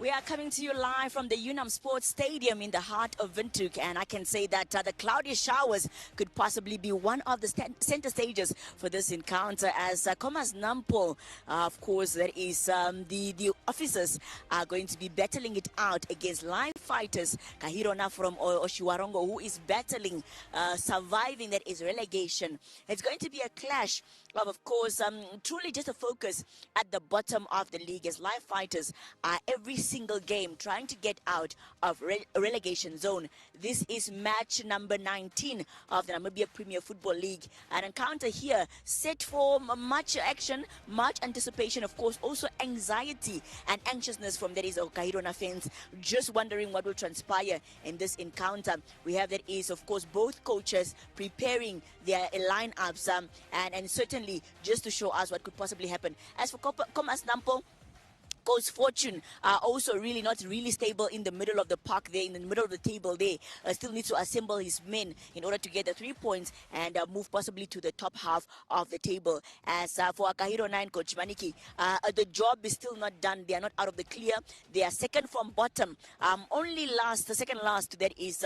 We are coming to you live from the UNAM Sports Stadium in the heart of Windhoek, and I can say that the cloudy showers could possibly be one of the center stages for this encounter as Khomas Nampol, of course, that is the officers are going to be battling it out against live fighters Kahirona from Oshiwarongo, who is battling surviving that is relegation. It's going to be a clash of course, truly just a focus at the bottom of the league as live fighters are every single game trying to get out of relegation zone. This is match number 19 of the Namibia Premier Football League. An encounter here set for much action, much anticipation, of course, also anxiety and anxiousness from that is Kahirona fans, just wondering what will transpire in this encounter. We have that is, of course, both coaches preparing their lineups and certainly just to show us what could possibly happen. As for Khomas Nampol, Coach Fortune also really not really stable in the middle of the park there, in the middle of the table there. Still needs to assemble his men in order to get the 3 points and move possibly to the top half of the table. As for Akahiro 9, Coach Maniki, the job is still not done. They are not out of the clear. They are second from bottom. Only last, the second last, that is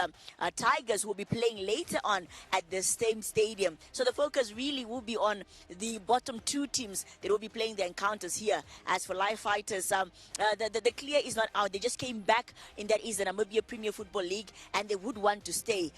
Tigers, who will be playing later on at the same stadium. So the focus really will be on the bottom two teams that will be playing their encounters here. As for live fighters, the clear is not out. They just came back in that is the Namibia Premier Football League, and they would want to stay.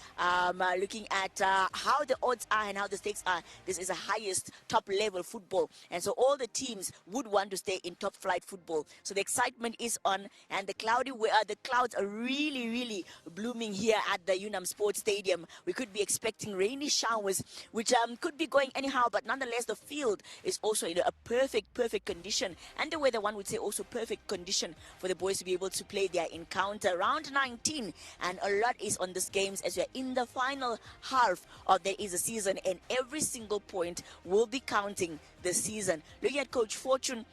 Looking at how the odds are and how the stakes are, this is the highest top level football, and so all the teams would want to stay in top flight football. So the excitement is on, and the clouds are really blooming here at the UNAM Sports Stadium. We could be expecting rainy showers, which could be going anyhow, but nonetheless the field is also in a perfect condition, and the weather, one would say, also perfect condition for the boys to be able to play their encounter. Round 19, and a lot is on this games as we are in the final half of there is a season, and every single point will be counting the season. Looking at Coach Fortune,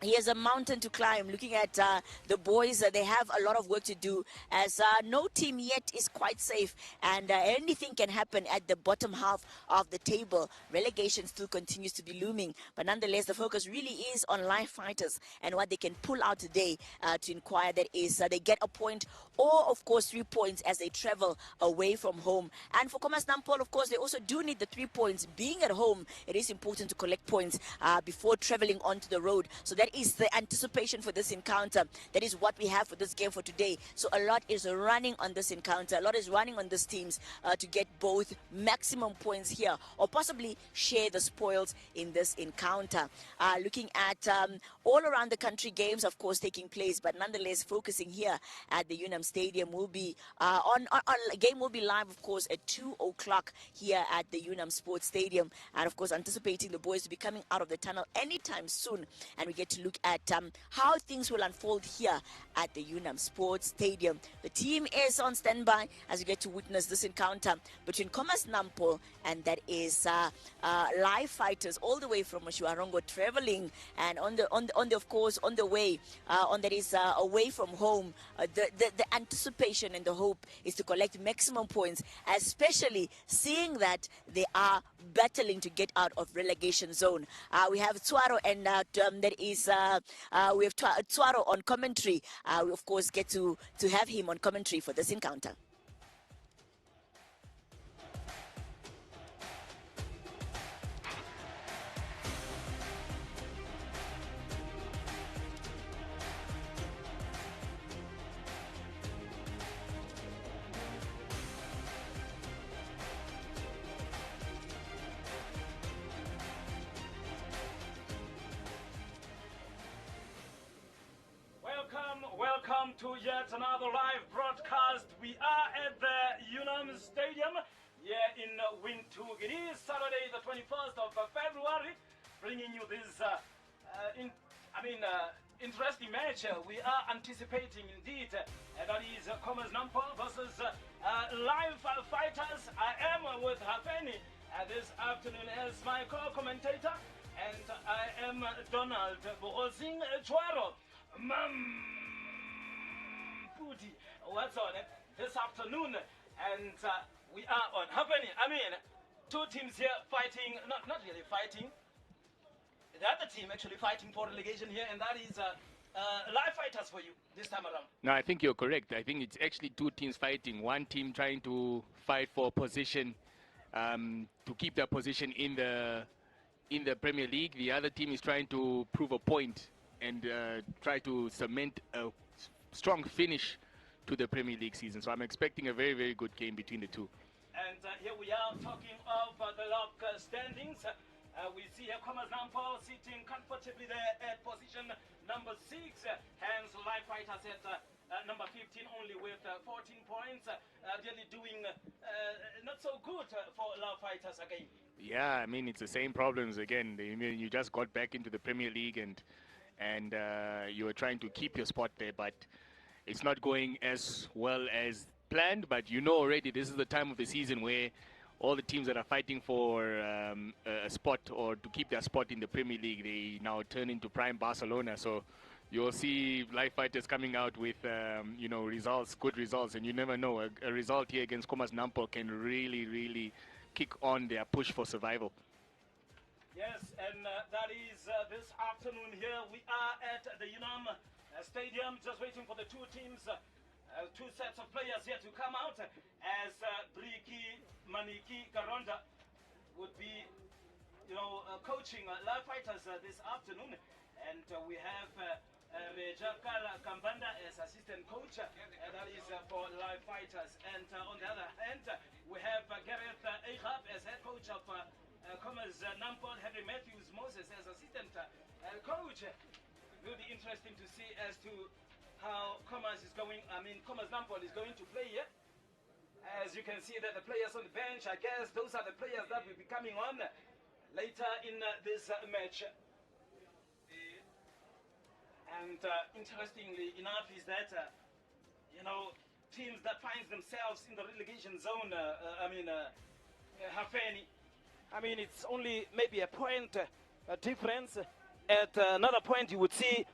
he has a mountain to climb. Looking at the boys, they have a lot of work to do as no team yet is quite safe, and anything can happen at the bottom half of the table. Relegation still continues to be looming, but nonetheless the focus really is on live fighters and what they can pull out today to inquire that is they get a point or of course 3 points as they travel away from home. And for Khomas Nampol, of course, they also do need the 3 points. Being at home, it is important to collect points before traveling onto the road. So that is the anticipation for this encounter. That is what we have for this game for today. So a lot is running on this encounter. A lot is running on these teams to get both maximum points here or possibly share the spoils in this encounter. Looking at all around the country, games of course taking place, but nonetheless focusing here at the UNAM Stadium will be game will be live of course at 2 o'clock here at the UNAM Sports Stadium, and of course anticipating the boys to be coming out of the tunnel anytime soon, and we get to look at how things will unfold here at the UNAM Sports Stadium. The team is on standby as we get to witness this encounter between Khomas Nampol and that is live fighters all the way from Oshiwarongo, traveling and on the way that is away from home. The anticipation and the hope is to collect maximum points, especially seeing that they are battling to get out of relegation zone. We have Tuaro and that is we have Tuaro on commentary. We of course get to have him on commentary for this encounter. Welcome to yet another live broadcast. We are at the UNAM Stadium here in Windhoek. It is Saturday the 21st of February, bringing you this interesting match. We are anticipating indeed, and that is Khomas Nampol versus live fighters. I am with Hafeni this afternoon as my co-commentator, and I am Donald Boozing Chwaro. What's on it this afternoon, and we are on happening. Two teams here fighting, not really fighting. The other team actually fighting for relegation here, and that is live fighters for you this time around? No, I think you're correct. I think it's actually two teams fighting. One team trying to fight for position, to keep their position in the Premier League. The other team is trying to prove a point and try to cement a strong finish to the Premier League season. So I'm expecting a very, very good game between the two. And here we are talking of the log standings. We see here Khomas Nampol sitting comfortably there at position number 6. Hence, Live Fighters at number 15 only with 14 points. Really doing not so good for Live Fighters again. Yeah, I mean, it's the same problems again. You just got back into the Premier League and you were trying to keep your spot there, but it's not going as well as planned. But you know already this is the time of the season where all the teams that are fighting for a spot or to keep their spot in the Premier League, they now turn into prime Barcelona. So you'll see Live Fighters coming out with results, good results, and you never know. A result here against Khomas Nampol can really, really kick on their push for survival. Yes, and that is this afternoon here. We are at the UNAM Stadium, just waiting for the two teams, two sets of players here to come out, as Briki Maniki Karonda would be, coaching Live Fighters this afternoon, and we have Rejakala Kambanda as assistant coach, that is for Live Fighters, and on the other hand, we have Gareth Eichab as head coach of Khomas Nampol, Henry Matthews Moses as assistant coach. It will be interesting to see as to how Khomas Nampol is going to play here. As you can see that the players on the bench, I guess those are the players that will be coming on later in this match. And interestingly enough is that, teams that find themselves in the relegation zone, Hafeni, it's only maybe a point difference. At another point you would see,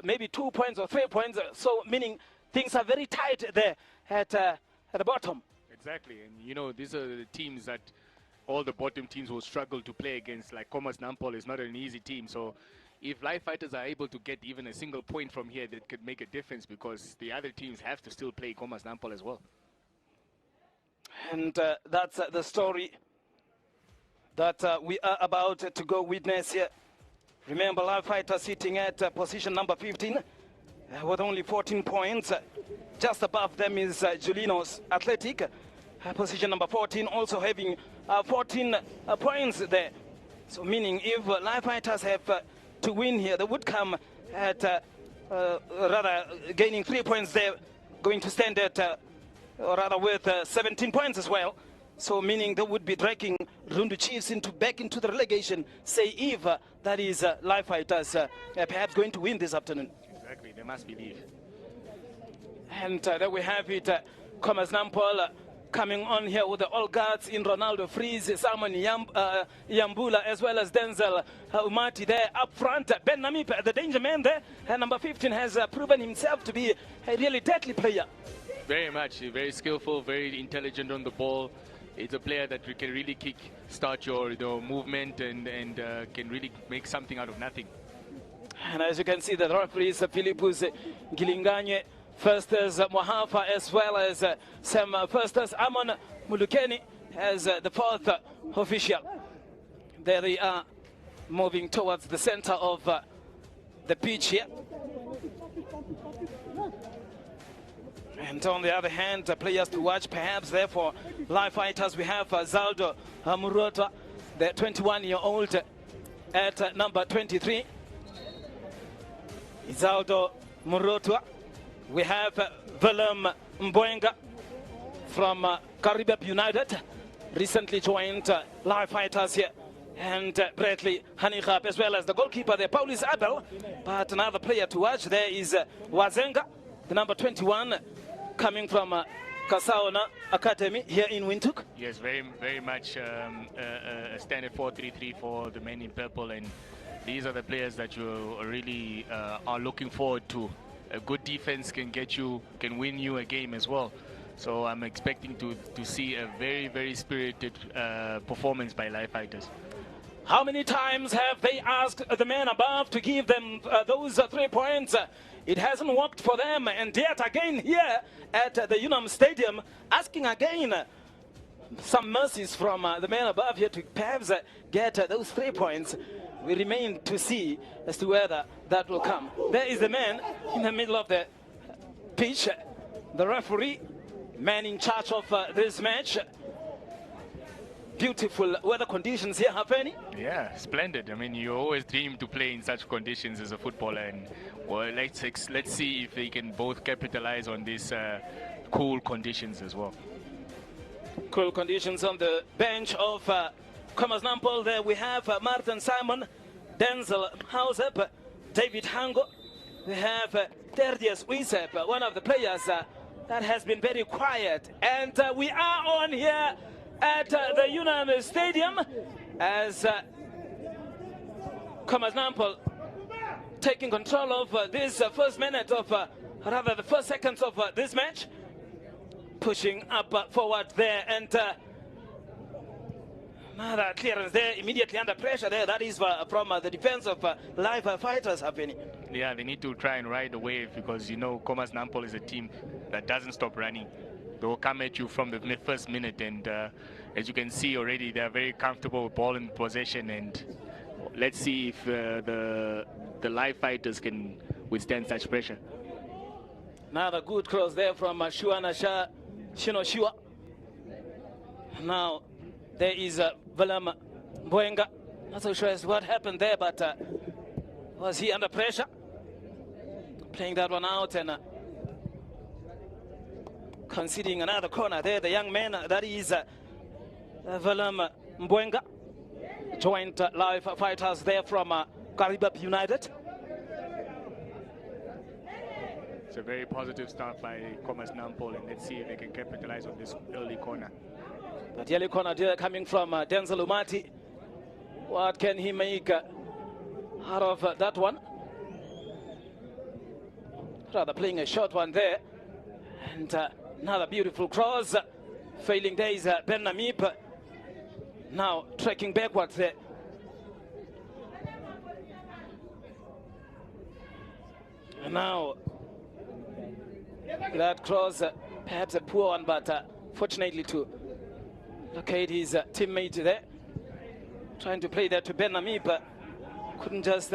maybe 2 points or 3 points. So meaning things are very tight there at the bottom. Exactly, and these are the teams that all the bottom teams will struggle to play against. Like Khomas Nampol is not an easy team, so if Live Fighters are able to get even a single point from here, that could make a difference, because the other teams have to still play Khomas Nampol as well. And that's the story that we are about to go witness here. Remember, Live Fighters sitting at position number 15 with only 14 points. Just above them is Julinos Athletic, position number 14, also having 14 points there. So meaning if Live Fighters have to win here, they would come at rather gaining 3 points there, going to stand at with 17 points as well. So meaning they would be dragging Rundu Chiefs back into the relegation, say if that is Live Fighters perhaps going to win this afternoon. Exactly, they must believe. And there we have it, Khomas Nampol coming on here with the All Guards in Ronaldo Freeze, Simon Yambula, as well as Denzel Umati there up front. Ben Namip, the danger man there, and number 15 has proven himself to be a really deadly player. Very much, very skillful, very intelligent on the ball. It's a player that can really start your movement and can really make something out of nothing. And as you can see, the referees Philippus Gilinganye, Firsters Mohafa, as well as Sam Firsters Amon Mulukeni as the fourth official. There they are, moving towards the center of the pitch here. And on the other hand, players to watch perhaps there for Live Fighters, we have Zaldo Murota, the 21-year-old at number 23. Zaldo Murota. We have Willem Mboenga from Caribbean United, recently joined Live Fighters here. And Bradley Hanigap, as well as the goalkeeper there, Paulis Abel. But another player to watch there is Wazenga, the number 21, coming from Kasaona Academy here in Windhoek. Yes, very, very much a standard 4-3-3 for the men in purple, and these are the players that you really are looking forward to. A good defense can win you a game as well. So I'm expecting to see a very, very spirited performance by Live Fighters. How many times have they asked the man above to give them those 3 points? It hasn't worked for them, and yet again here at the UNAM Stadium, asking again some mercies from the man above here to perhaps get those 3 points. We remain to see as to whether that will come. There is the man in the middle of the pitch, the referee, man in charge of this match. Beautiful weather conditions here, Hafeni. Yeah, splendid. I mean, you always dream to play in such conditions as a footballer, and well, let's see if they can both capitalize on these cool conditions as well. Cool conditions on the bench of Khomas Nampol. There we have Martin Simon, Denzel Hausep, David Hango. We have Terdius Wisep, one of the players that has been very quiet. And we are on here at the UNAM Stadium as Khomas Nampol taking control of this first minute of, rather the first seconds of this match. Pushing up forward there, and another clearance there, immediately under pressure there. That is from the defense of live fighters happening. Yeah, they need to try and ride the wave, because you know Khomas Nampol is a team that doesn't stop running. They will come at you from the first minute, and as you can see already, they are very comfortable with ball in possession. And let's see if the live fighters can withstand such pressure. Another good cross there from Shuana Shino Shua. Now there is Valam Mboenga. Not so sure as what happened there, but was he under pressure? Playing that one out and conceding another corner there. The young man, that is Valam Mboenga, joint live fighters there from Karibab United. It's a very positive start by Khomas Nampol, and let's see if they can capitalize on this early corner. That early corner there coming from Denzel Umati. What can he make out of that one? Rather playing a short one there. And another beautiful cross. Failing there is Ben Namib. Now tracking backwards there. And now that cross, perhaps a poor one, but fortunately to locate his teammate there. Trying to play that to Ben Namib, but couldn't just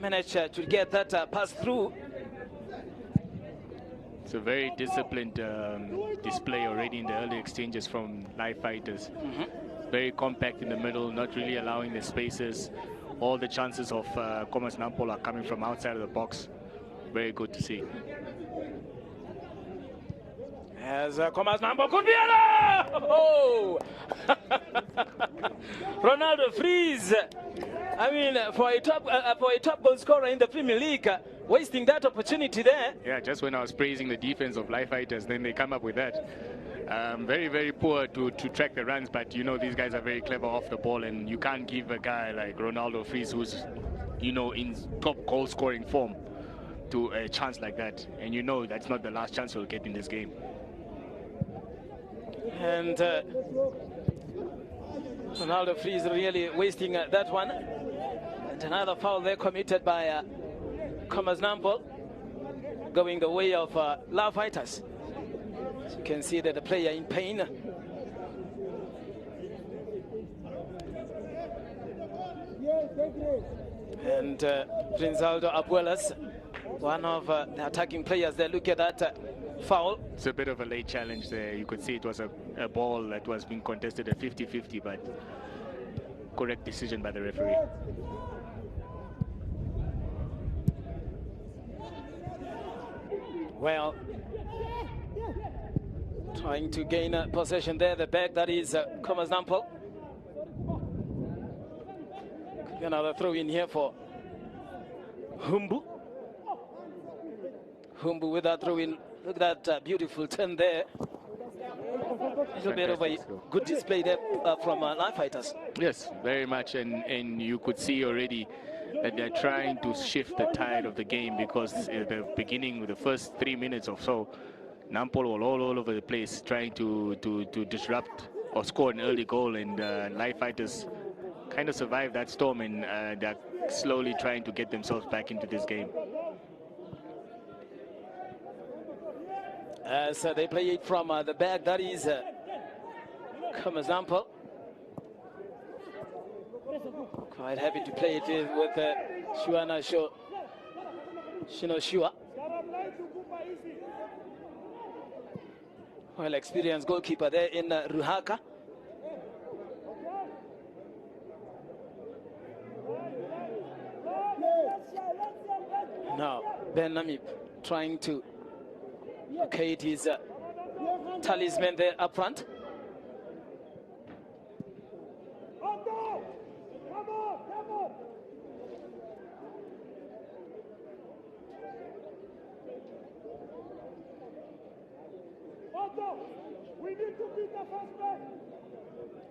manage to get that pass through. It's a very disciplined display already in the early exchanges from live fighters. Very compact in the middle, not really allowing the spaces. All the chances of Khomas Nampol are coming from outside of the box. Very good to see. As Khomas Nampol could be oh! Ronaldo Freeze. I mean, for a top goal scorer in the Premier League, wasting that opportunity there. Yeah, just when I was praising the defense of live fighters, then they come up with that. Very, very poor to track the runs, but you know these guys are very clever off the ball, and you can't give a guy like Ronaldo Freeze, who's, you know, in top goal scoring form, to a chance like that. And you know that's not the last chance he'll get in this game. And Ronaldo Freeze really wasting that one. And another foul there committed by Khomas Nampol, going the way of live fighters. As you can see that the player in pain. And Rinaldo Abuelas, one of the attacking players there. Look at that foul. It's a bit of a late challenge there. You could see it was a ball that was being contested at 50-50, but correct decision by the referee. Well, trying to gain possession there, the back, that is Khomas Nampol. Another throw in here for Humbu. Humbu with that throw in. Look at that beautiful turn there. A little bit of a good display there from live fighters. Yes, very much, and you could see already that they're trying to shift the tide of the game, because at the beginning, the first 3 minutes or so, Nampol were all over the place trying to disrupt or score an early goal, and live fighters kind of survived that storm, and they're slowly trying to get themselves back into this game. As they play it from the back, that is Khomas Nampol. Quite happy to play it with Shuana Shua. Well experienced goalkeeper there in Ruhaka. Now Ben Namib trying to locate his talisman there up front.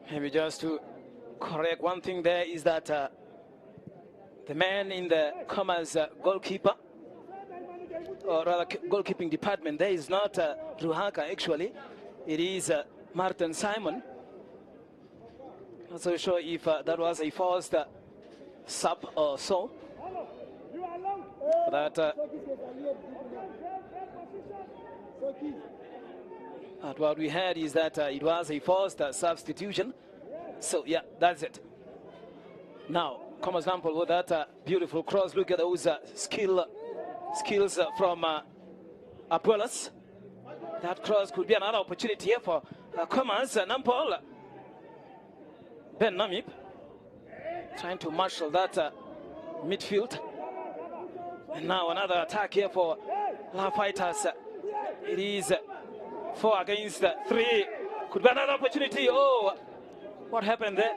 Maybe just to correct one thing there is that the man in the Khomas goalkeeper, or rather goalkeeping department, there is not Ruhaka actually. It is Martin Simon. Not so sure if that was a forced sub or so. But what we heard is that it was a forced substitution. So yeah, that's it. Now Khomas Nampol with that beautiful cross. Look at those skills from Apuelas. That cross could be another opportunity here for Khomas Nampol. Ben Namib trying to marshal that midfield. And now another attack here for La Fighters. It is 4 against 3. Could be another opportunity. Oh, what happened there?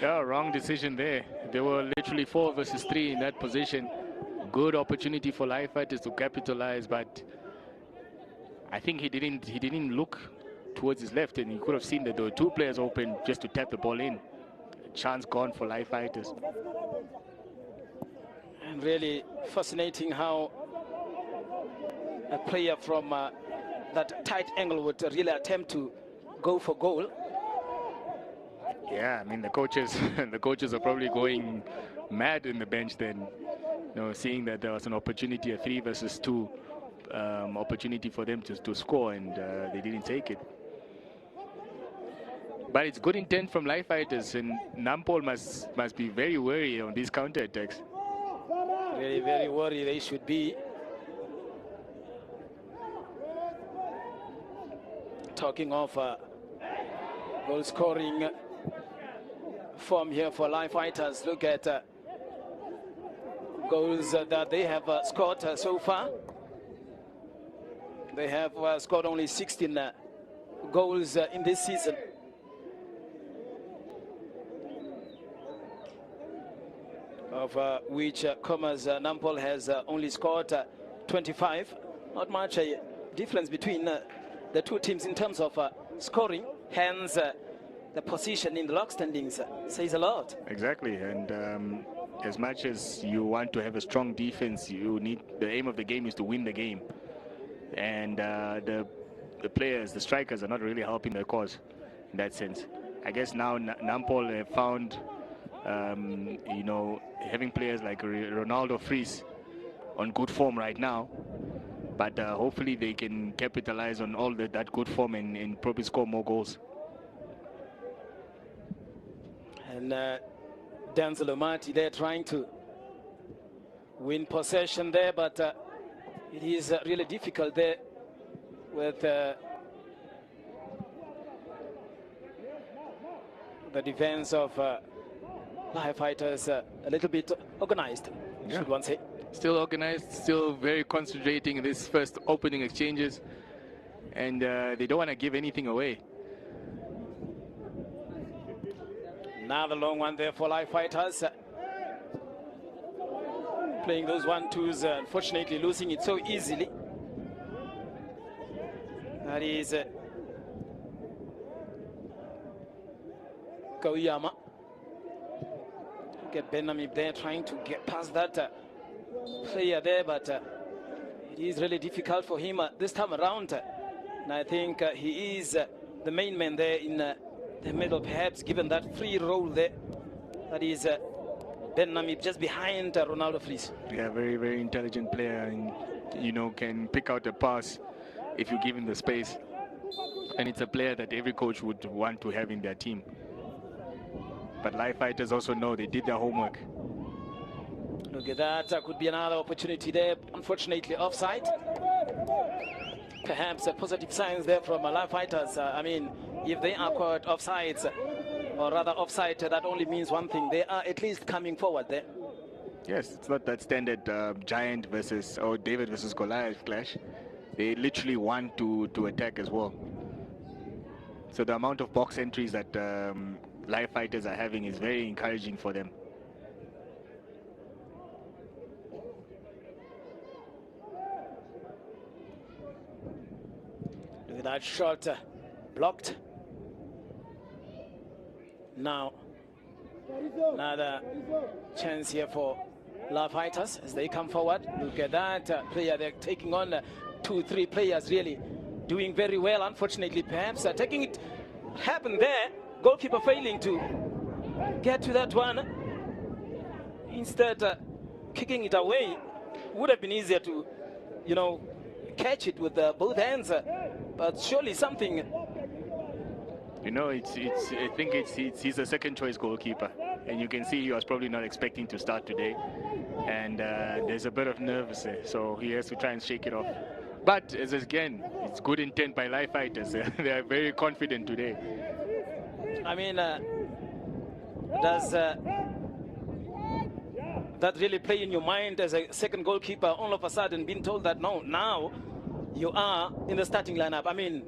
Yeah, wrong decision there. There were literally 4 versus 3 in that position. Good opportunity for Life Fighters to capitalize, but I think he didn't look towards his left, and he could have seen that there were 2 players open just to tap the ball in. Chance gone for Life Fighters. And really fascinating how a player from that tight angle would really attempt to go for goal. Yeah, I mean the coaches are probably going mad in the bench then, seeing that there was an opportunity, a 3 versus 2 opportunity for them to score, and they didn't take it. But it's good intent from Life Fighters, and Nampol must be very wary on these counter attacks. Very, very worried they should be. Talking of goal scoring form here for Life Fighters, look at goals that they have scored so far. They have scored only 16 goals in this season. Of which Khomas Nampol has only scored 25. Not much a difference between the 2 teams in terms of scoring. Hence, the position in the log standings says a lot. Exactly, and as much as you want to have a strong defense, the aim of the game is to win the game. And the players, the strikers, are not really helping their cause in that sense. I guess now Nampol have found, having players like Ronaldo Fries on good form right now, but hopefully they can capitalize on all that good form and probably score more goals. And Denzel Omati there trying to win possession there, but it is really difficult there with the defense of Life Fighters a little bit organized, should one say. Still organized, still very concentrating in this first opening exchanges, and they don't want to give anything away. Another long one there for Life Fighters. Playing those 1-2s, unfortunately losing it so easily. That is Kauyama. Get Ben Namib there trying to get past that player there, but it is really difficult for him this time around. And I think he is the main man there in the middle, perhaps, given that free role there. That is Ben Namib just behind Ronaldo Fries. Yeah, very, very intelligent player, and you know, can pick out a pass if you give him the space. And it's a player that every coach would want to have in their team. But live fighters also know they did their homework. Look at that, could be another opportunity there. Unfortunately, offside. Perhaps positive signs there from live fighters. I mean, if they are caught offsides, or rather offside, that only means one thing. They are at least coming forward there. Yes, it's not that standard giant versus or David versus Goliath clash. They literally want to attack as well. So the amount of box entries that live fighters are having is very encouraging for them. Look at that shot blocked. Now, another chance here for live fighters as they come forward. Look at that player. They're taking on 2-3 players really doing very well. Unfortunately, perhaps taking it happened there. Goalkeeper failing to get to that one. Instead, kicking it away would have been easier to, you know, catch it with both hands. But surely something. You know, I think he's a second choice goalkeeper, and you can see he was probably not expecting to start today, and there's a bit of nerves there, so he has to try and shake it off. But as again, it's good intent by live fighters. They are very confident today. I mean, does that really play in your mind as a second goalkeeper, all of a sudden being told that no, now you are in the starting lineup? I mean,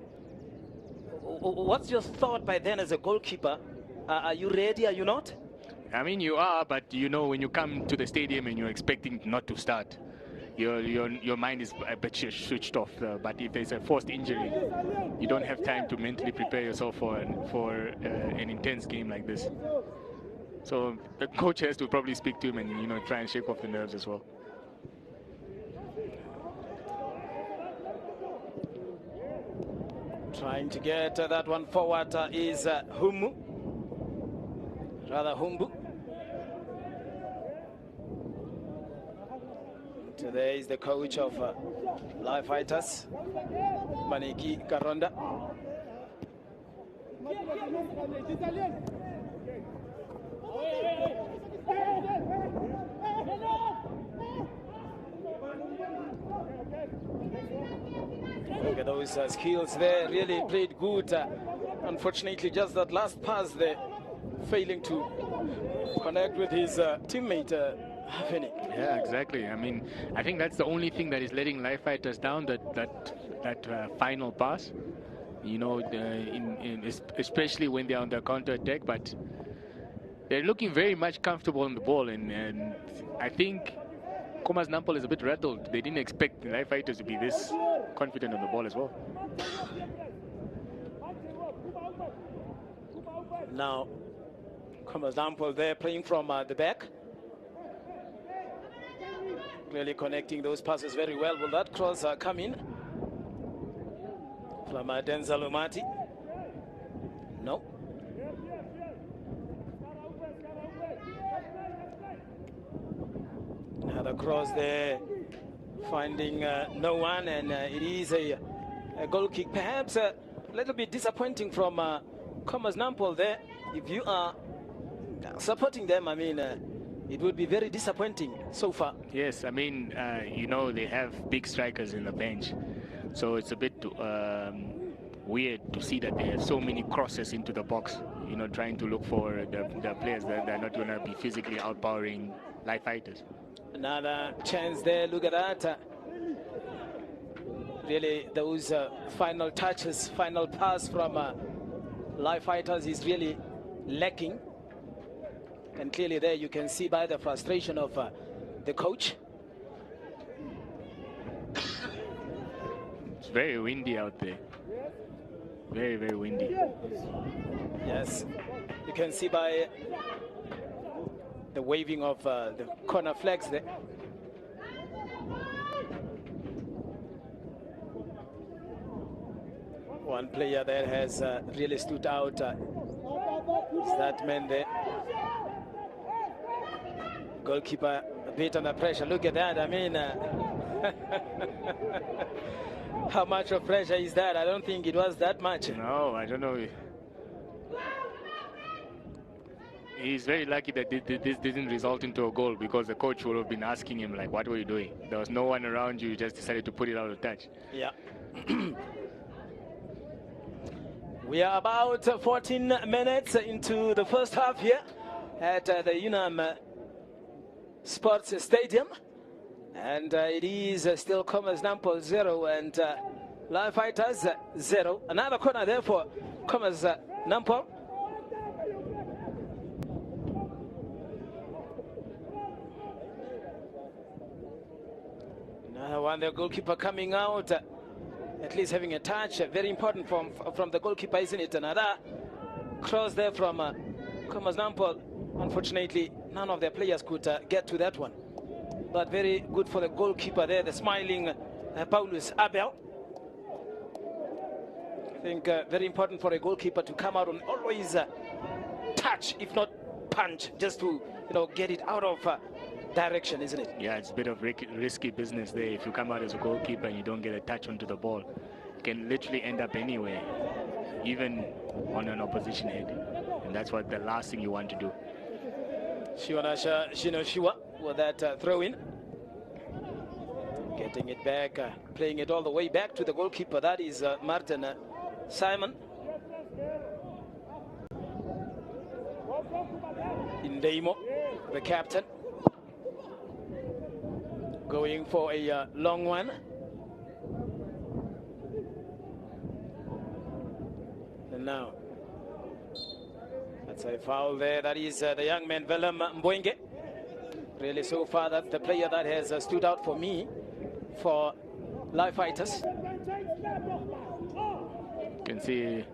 what's your thought by then as a goalkeeper? Are you ready? Are you not? I mean, you are, but you know, when you come to the stadium and you're expecting not to start, your mind is a bit switched off. But if there's a forced injury, you don't have time to mentally prepare yourself for an intense game like this. So the coach has to probably speak to him and, you know, try and shake off the nerves as well. Trying to get that one forward is Humbu. Today is the coach of live fighters, Maniki Karonda. Look at those skills there, really played good. Unfortunately, just that last pass there, failing to connect with his teammate, Hafeni. Yeah, exactly. I mean, I think that's the only thing that is letting live fighters down, that final pass. You know, especially when they're on the counter attack, but they're looking very much comfortable on the ball, and I think Khomas Nampol is a bit rattled. They didn't expect the live fighters to be this confident on the ball as well. Now, Khomas Nampol there playing from the back. Really connecting those passes very well. Will that cross come in? From Denzel Umati? No. Another cross there, finding no one, and it is a goal kick. Perhaps a little bit disappointing from Khomas Nampol there. If you are supporting them, I mean, it would be very disappointing so far. Yes, I mean, you know, they have big strikers in the bench, so it's a bit weird to see that they have so many crosses into the box, you know, trying to look for the players that are not going to be physically outpowering live fighters. Another chance there, look at that. Really, those final touches, final pass from live fighters is really lacking. And clearly there you can see by the frustration of the coach. It's very windy out there. Very, very windy. Yes, you can see by the waving of the corner flags there. One player that has really stood out Is that man there? Goalkeeper a bit under pressure. Look at that. I mean, how much of pressure is that? I don't think it was that much. No, I don't know. He's very lucky that this didn't result into a goal, because the coach would have been asking him, like, what were you doing? There was no one around you. You just decided to put it out of touch. Yeah. We are about 14 minutes into the first half here at the UNAM Sports Stadium. And it is still Khomas Nampol 0 and Live Fighters 0. Another corner there for Khomas Nampol. Another one, the goalkeeper coming out, at least having a touch, very important from the goalkeeper, isn't it? Another cross there from Khomas Nampol. Unfortunately, none of their players could get to that one. But very good for the goalkeeper there, the smiling Paulus Abel. I think very important for a goalkeeper to come out and always touch, if not punch, just to get it out of direction, isn't it? Yeah, it's a bit of risky business there. If you come out as a goalkeeper and you don't get a touch onto the ball, it can literally end up anywhere, even on an opposition head. And that's what the last thing you want to do. Shiwa with that throw-in. Getting it back, playing it all the way back to the goalkeeper. That is Martin Simon. Indemo, the captain, going for a long one. And now, that's a foul there. That is the young man, Willem Mbwenge. Really, so far, that's the player that has stood out for me for Live Fighters. You can see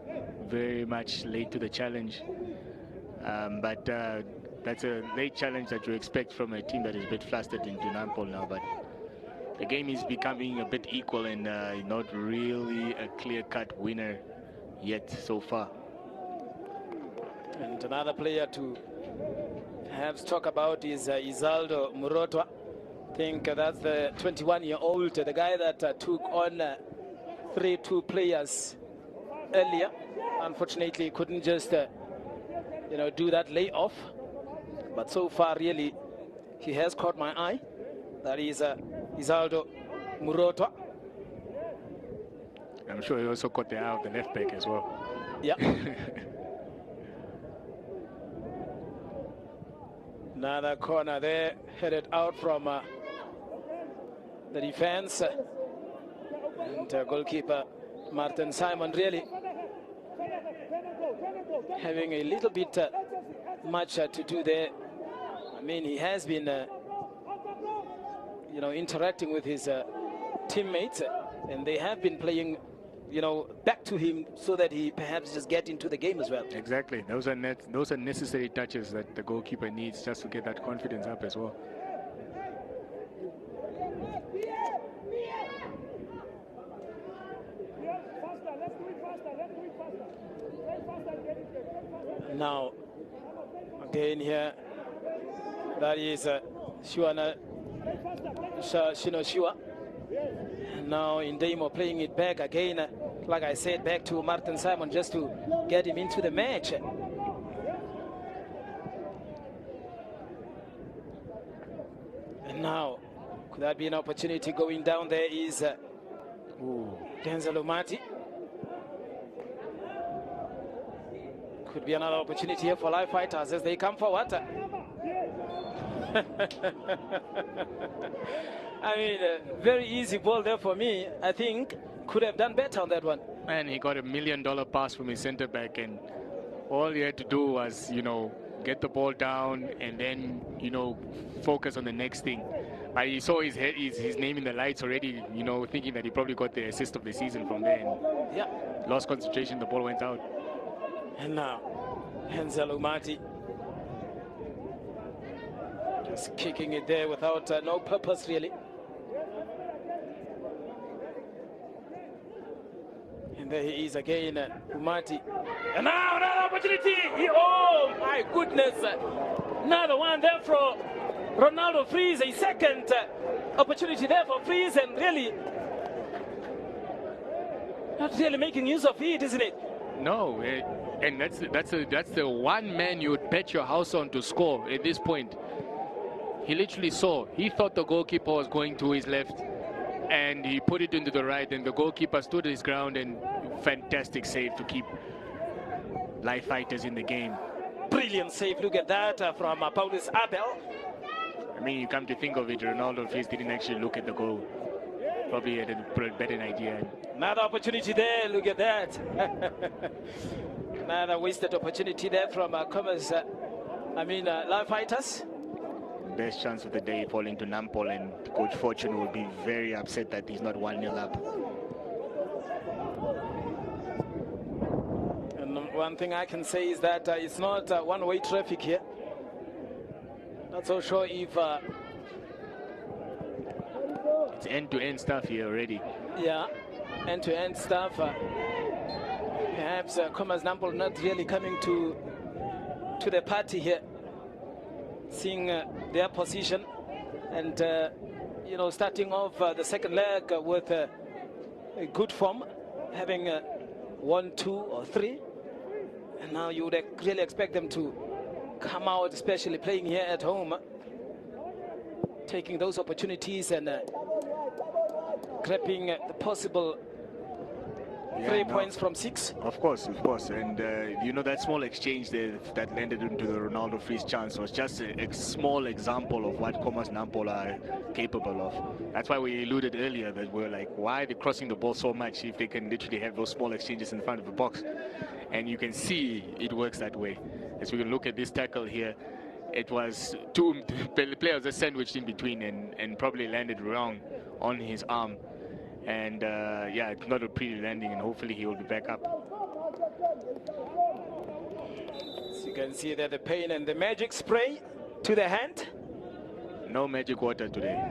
very much late to the challenge. But that's a late challenge that you expect from a team that is a bit flustered into Nampol now. But the game is becoming a bit equal and not really a clear-cut winner yet so far. And another player to perhaps talk about is Izaldo Murotwa. I think that's the 21-year-old, the guy that took on 3-2 players earlier. Unfortunately, couldn't just do that layoff. But so far, really, he has caught my eye. That is Izaldo Murotwa. I'm sure he also caught the eye of the left back as well. Yeah. Another corner there, headed out from the defense. And goalkeeper Martin Simon really having a little bit much to do there. I mean, he has been, interacting with his teammates, and they have been playing, back to him so that he perhaps just get into the game as well. Exactly. Those are necessary touches that the goalkeeper needs just to get that confidence up as well. Now, again here, that is Shiwa. Now Indemo playing it back again, like I said, back to Martin Simon just to get him into the match. And now, could that be an opportunity going down there is Denzel Umati. Could be another opportunity here for Live Fighters as they come forward. I mean, very easy ball there for me. I think could have done better on that one. And he got $1 million pass from his center back, and all he had to do was, get the ball down and then, focus on the next thing. But he saw his name in the lights already, thinking that he probably got the assist of the season from there. And yeah, lost concentration, the ball went out. And now, Denzel Umati just kicking it there without no purpose, really. And there he is again, Umati. And now another opportunity. Oh my goodness. Another one there for Ronaldo Freeze. A second opportunity there for Freeze, and really not really making use of it, isn't it? No, and that's the one man you would bet your house on to score at this point. He literally saw. He thought the goalkeeper was going to his left, and he put it into the right, and the goalkeeper stood his ground, and fantastic save to keep Live Fighters in the game. Brilliant save. Look at that from Paulus Abel. I mean, you come to think of it, Ronaldo Face didn't actually look at the goal. Probably had a better idea. Another opportunity there. Look at that. Another wasted opportunity there from Khomas. Live Fighters. Best chance of the day falling to Nampol, and Coach Fortune will be very upset that he's not 1-0 up. And one thing I can say is that it's not one-way traffic here. Not so sure if it's end-to-end stuff here already. Yeah, end-to-end stuff. Perhaps Khomas Nampol not really coming to the party here, seeing their position, and starting off the second leg with a good form, having 1, 2, or 3, and now you would really expect them to come out, especially playing here at home, taking those opportunities and grabbing the possible 3 points from 6. Of course, and that small exchange there that landed into the Ronaldo Freeze chance was just a small example of what Khomas Nampol are capable of. That's why we alluded earlier that we're like, why are they crossing the ball so much if they can literally have those small exchanges in front of the box? And you can see it works that way. As we can look at this tackle here, it was two players are sandwiched in between and probably landed wrong on his arm. And it's not a pretty landing, and hopefully he will be back up. So you can see there the pain and the magic spray to the hand. No magic water today.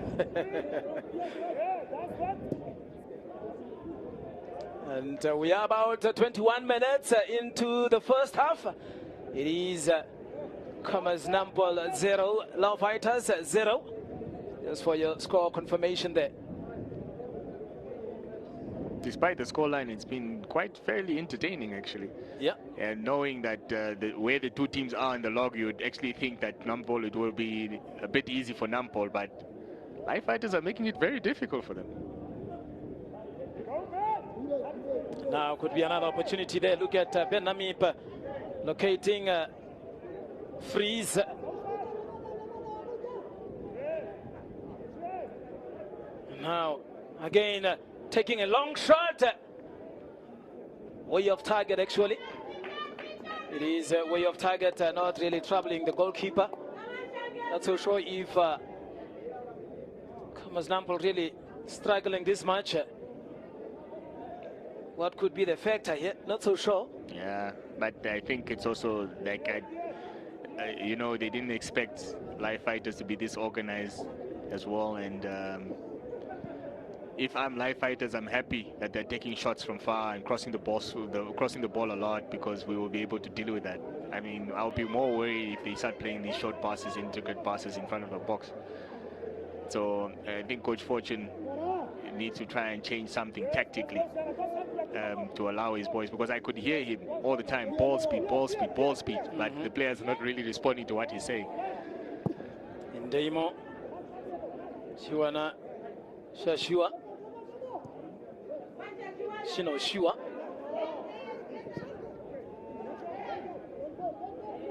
And we are about 21 minutes into the first half. It is Khomas Nampol 0, Live Fighters 0. Just for your score confirmation there. Despite the scoreline, it's been quite fairly entertaining, actually. Yeah. And knowing that where the two teams are in the log, you would actually think that Nampol, it will be a bit easy for Nampol, but Live Fighters are making it very difficult for them. Now could be another opportunity there. Look at Ben Namip locating Freeze. Now again taking a long shot, way off target actually. It is way off target, not really troubling the goalkeeper. Not so sure if Khomas Nampol really struggling this much. What could be the factor here? Not so sure. Yeah, but I think it's also like, they didn't expect Live Fighters to be this organized as well. And if I'm Live Fighters, I'm happy that they're taking shots from far and crossing the ball a lot, because we will be able to deal with that. I mean, I'll be more worried if they start playing these short passes, intricate passes in front of the box. So I think Coach Fortune needs to try and change something tactically to allow his boys, because I could hear him all the time, ball speed, ball speed, ball speed, but the players are not really responding to what he's saying. Indemo Shiwana Shashua Shino Shua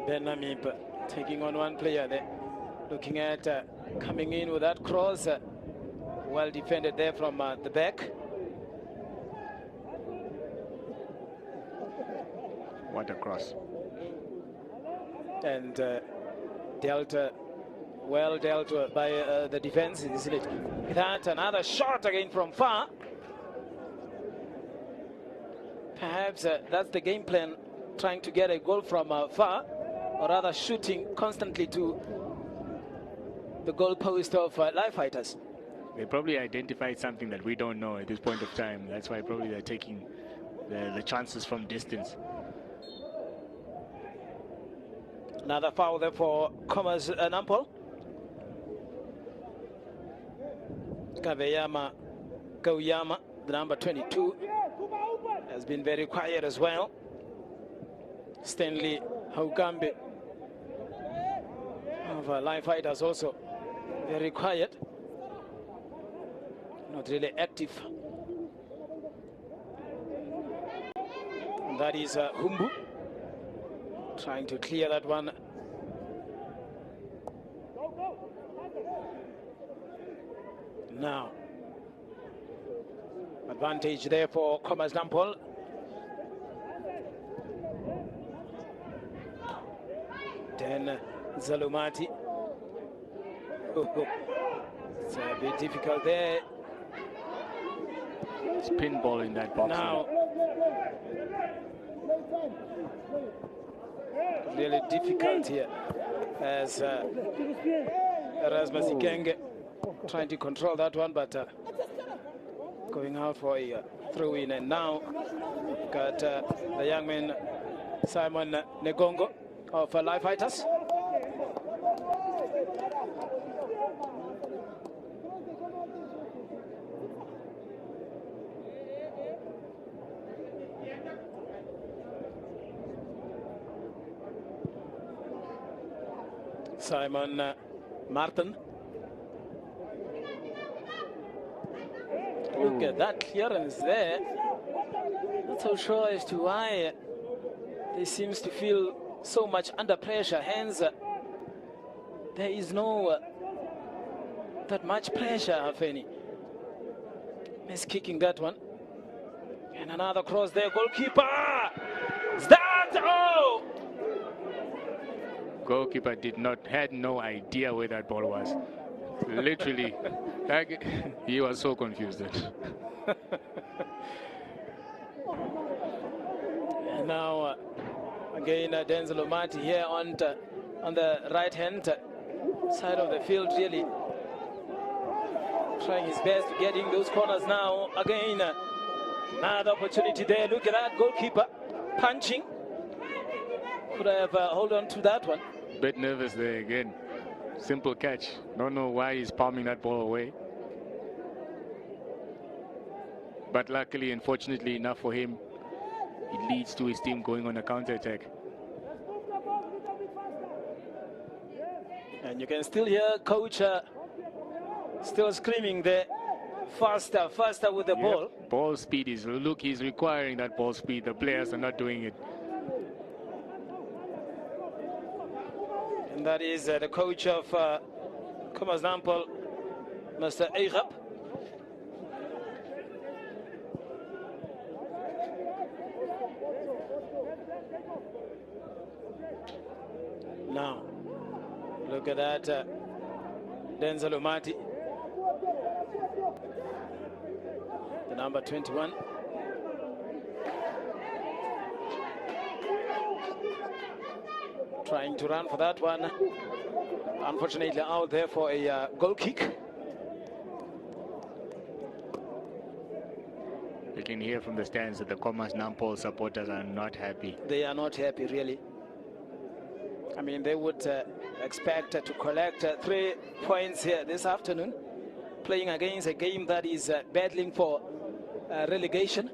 Ben Namip taking on one player there, looking at coming in with that cross, well defended there from the back. What a cross. And well dealt by the defense, isn't it? That another shot again from far. Perhaps that's the game plan, trying to get a goal from far, or rather shooting constantly to the goal post of Live Fighters. They probably identified something that we don't know at this point of time. That's why probably they're taking the chances from distance. Another foul there for Khomas Nampol. Kaveyama Goyama, the number 22, has been very quiet as well. Stanley Haugambe of Live Fighters also very quiet, not really active. And that is Humbu trying to clear that one. Now, advantage there for Khomas Nampol. Then Zalumati. It's a bit difficult there. It's pinball in that box. Now, really difficult here as Erasmus Ikenge trying to control that one, but going out for a throw-in. And now got the young man Simon Negongo of Live Fighters. Simon Martin. Look at that clearance there. Not so sure as to why they seems to feel so much under pressure. Hence, there is no that much pressure, Hafeni. Miss kicking that one. And another cross there, goalkeeper! Start! Oh! Goalkeeper had no idea where that ball was. Literally, like, he was so confused. And now, again, Denzel Omati here on the right-hand side of the field, really trying his best to get in those corners now. Again, another opportunity there. Look at that goalkeeper punching. Could I have hold on to that one? Bit nervous there again. Simple catch. Don't know why he's palming that ball away. But luckily and fortunately enough for him, it leads to his team going on a counter-attack. And you can still hear coach still screaming there, faster, faster with the ball. Ball speed is, look, he's requiring that ball speed. The players are not doing it. And that is the coach of Khomas Nampol, Mr. Eigap. Now, look at that, Denzel Omati, the number 21. Trying to run for that one. Unfortunately out there for a goal kick. You can hear from the stands that the Khomas Nampol supporters are not happy. They are not happy, really. I mean, they would expect to collect 3 points here this afternoon, playing against a game that is battling for relegation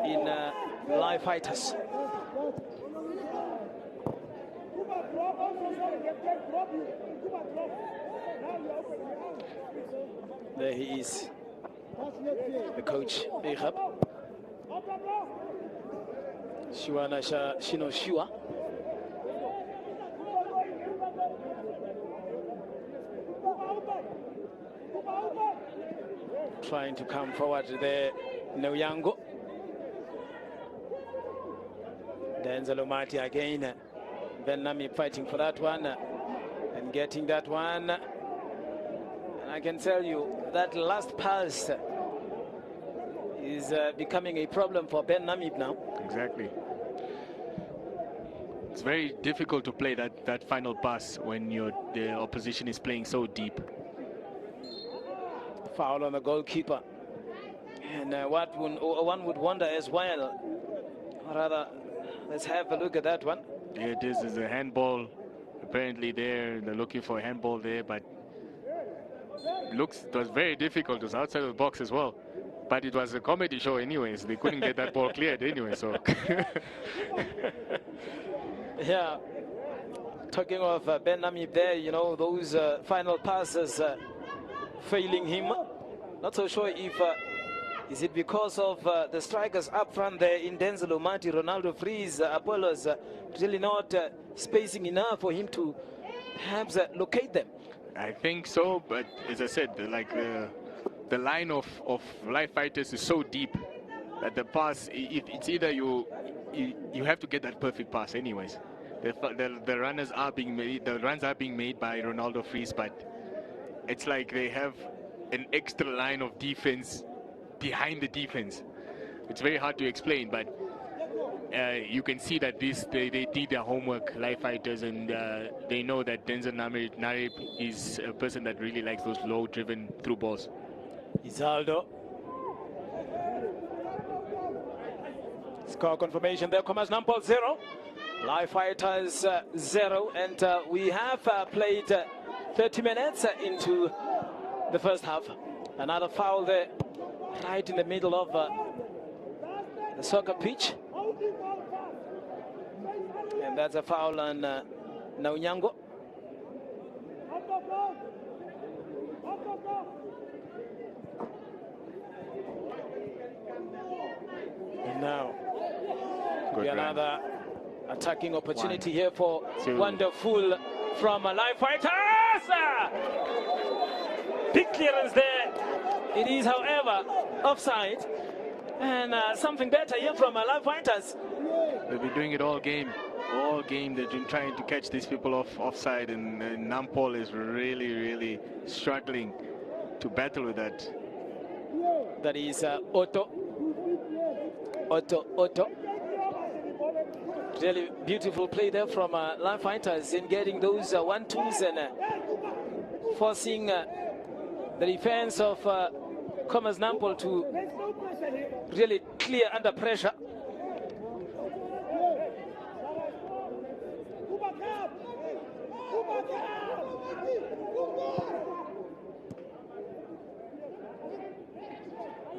in Live Fighters. There he is, the coach, Ehab. Shiwana Shino Shua. Trying to come forward there, Noyango. Denzel Omati again. Ben Nami fighting for that one and getting that one. And I can tell you that last pass is becoming a problem for Ben Namib now. Exactly. It's very difficult to play that final pass when the opposition is playing so deep. Foul on the goalkeeper. And one would wonder as well, or rather, let's have a look at that one. Yeah, this is a handball. Apparently they're looking for a handball there, but it was very difficult. It was outside of the box as well. But it was a comedy show anyways. They couldn't get that ball cleared anyway, so. Yeah. Talking of Ben Namib there, you know, those final passes failing him. Not so sure if is it because of the strikers up front there in Denzel Omati, Ronaldo Freeze, Apollo's really not spacing enough for him to perhaps locate them. I think so, but as I said, like the line of live fighters is so deep that the pass, it's either you have to get that perfect pass anyways. The runs are being made by Ronaldo Freeze, but it's like they have an extra line of defense behind the defense. It's very hard to explain, but you can see that they did their homework, live fighters, and they know that Denzel Narib is a person that really likes those low-driven through balls. Izaldo. Score confirmation there. Khomas Nampol 0. Live fighters 0. And we have played 30 minutes into the first half. Another foul there, right in the middle of the soccer pitch. And that's a foul on Naunyango. And now, another attacking opportunity here for Wonderful from Live Fighters. Big clearance there. It is, however, offside. And something better here from Live Fighters. They've been doing it all game. All game they've been trying to catch these people offside, and Nampol is really struggling to battle with that. That is Otto. Really beautiful play there from Live Fighters in getting those 1-2s and forcing the defense of Khomas Nampol to really clear under pressure.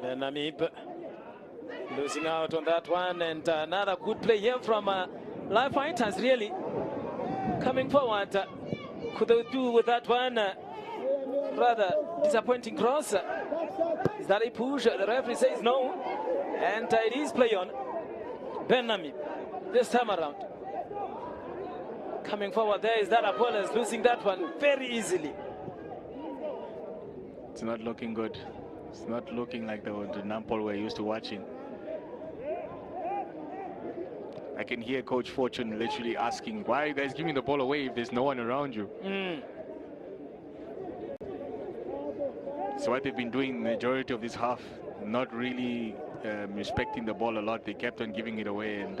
Then Namib losing out on that one, and another good play here from Live Fighters, really coming forward. Could they do with that one? Rather disappointing cross. Is that a push? The referee says no, and it is play on. Ben Namib this time around coming forward. There is that Apollo losing that one very easily. It's not looking good. It's not looking like the Nampol we're used to watching. I can hear Coach Fortune literally asking, why are you guys giving the ball away if there's no one around you? So what they've been doing the majority of this half, not really respecting the ball a lot. They kept on giving it away, and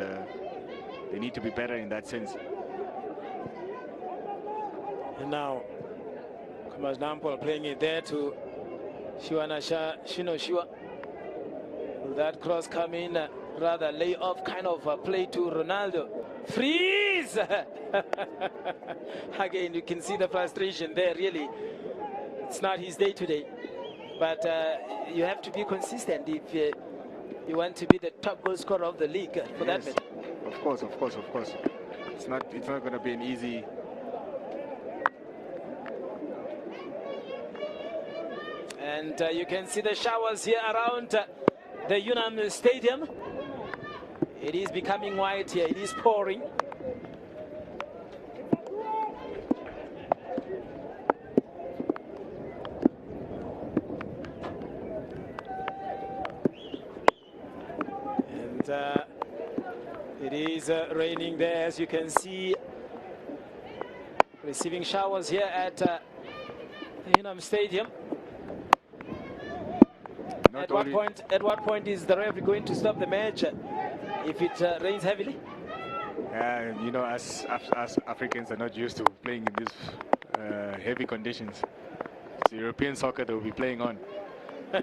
they need to be better in that sense. And now, Khomas Nampol playing it there to Shino Shua. Will that cross come in? Rather lay off kind of play to Ronaldo. Freeze! Again, you can see the frustration there, really. It's not his day today. But you have to be consistent if you want to be the top goal scorer of the league for that matter. Of course. It's not going to be an easy. And you can see the showers here around the UNAM Stadium. It is becoming white here. It is pouring. And it is raining there, as you can see. Receiving showers here at the UNAM Stadium. At what point is the referee going to stop the match if it rains heavily? You know, us Africans are not used to playing in these heavy conditions. It's European soccer that we'll be playing on.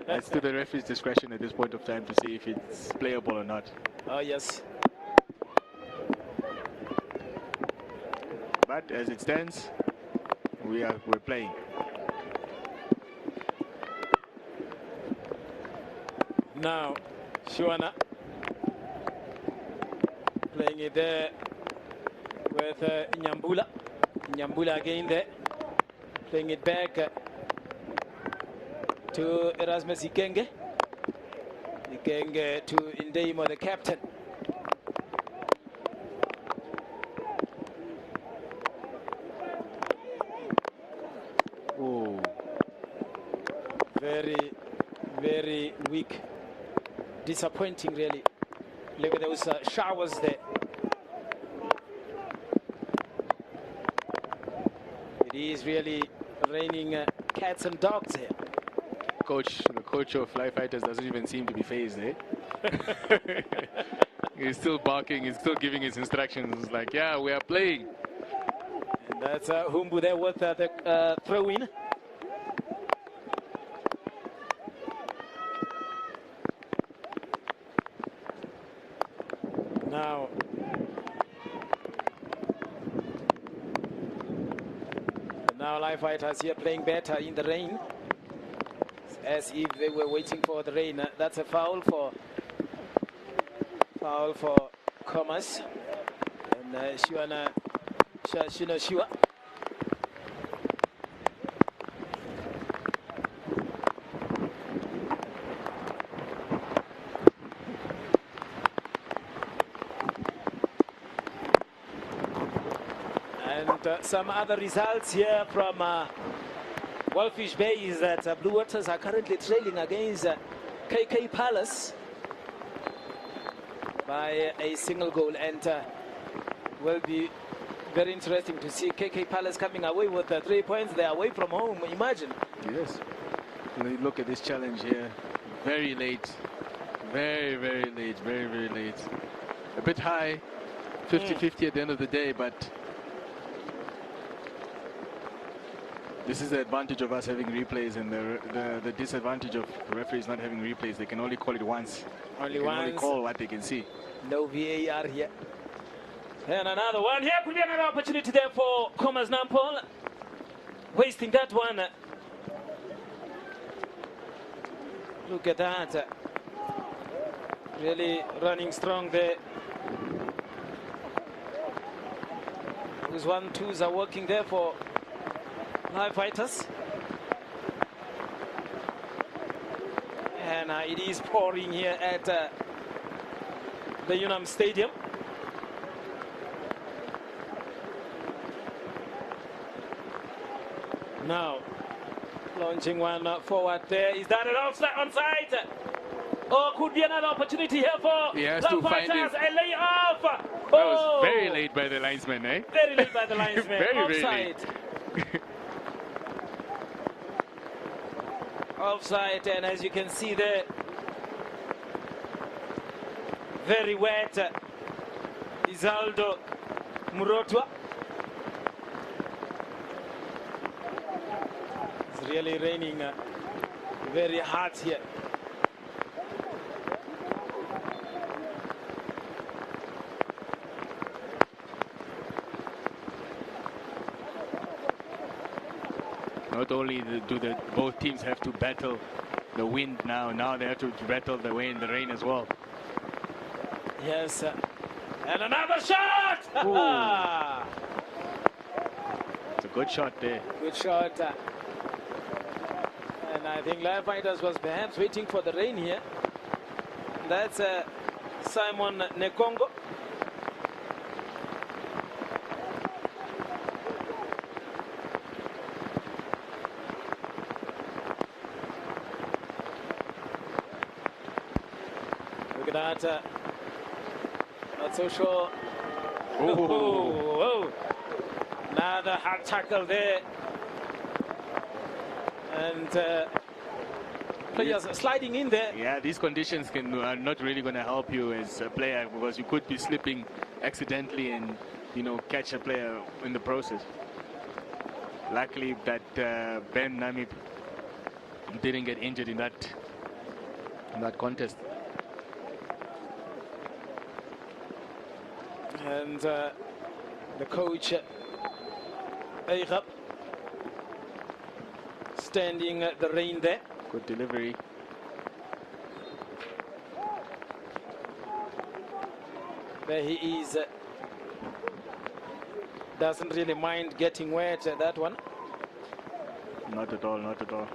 That's to the referee's discretion at this point of time to see if it's playable or not. Oh, yes. But as it stands, we're playing. Now, Shuana playing it there with Nyambula. Nyambula again there, playing it back to Erasmus Ikenge. Ikenge to Indeimo, the captain. Oh, very, very weak. Disappointing, really. Look at those showers there. It is really raining cats and dogs here. the coach of Fly Fighters doesn't even seem to be phased, eh? He's still barking, he's still giving his instructions. It's like, yeah, we are playing. And that's Humbu there with the throw-in. Now Live Fighters here playing better in the rain, as if they were waiting for the rain. That's a foul for Khomas and Shuana Shua. Some other results here from Wolfish Bay is that Blue Waters are currently trailing against KK Palace by a single goal, and will be very interesting to see KK Palace coming away with 3 points. They're away from home, imagine. Yes. Look at this challenge here. Very late. Very, very late. Very, very late. A bit high. 50-50 at the end of the day, but this is the advantage of us having replays, and the disadvantage of referees not having replays. They can only call it once. Only they can once. only call what they can see. No VAR here. And another one here. Could be another opportunity there for Khomas Nampol. Wasting that one. Look at that. Really running strong there. Those 1-2s are working there for Live Fighters. And it is pouring here at the UNAM Stadium. Now, launching one forward there. Is that an onside? Or could be another opportunity here for Live Fighters. A lay-off. That was very late by the linesman, eh? Very late by the linesman. Very, Offside. very late. Offside, and as you can see there, very wet. Izaldo Murotwa. It's really raining very hard here. Not only do both teams have to battle the wind now they have to battle the rain as well. Yes, and another shot! It's a good shot there. Good shot. And I think Live Fighters was perhaps waiting for the rain here. That's Simon Nekongo. Look at that. Not so sure. Oh. Another hard tackle there. And players sliding in there. Yeah, these conditions are not really going to help you as a player, because you could be slipping accidentally and, catch a player in the process. Luckily that Ben Namib didn't get injured in that contest. And the coach, Eigap, standing the rain there. Good delivery. There he is. Doesn't really mind getting wet, that one. Not at all, not at all.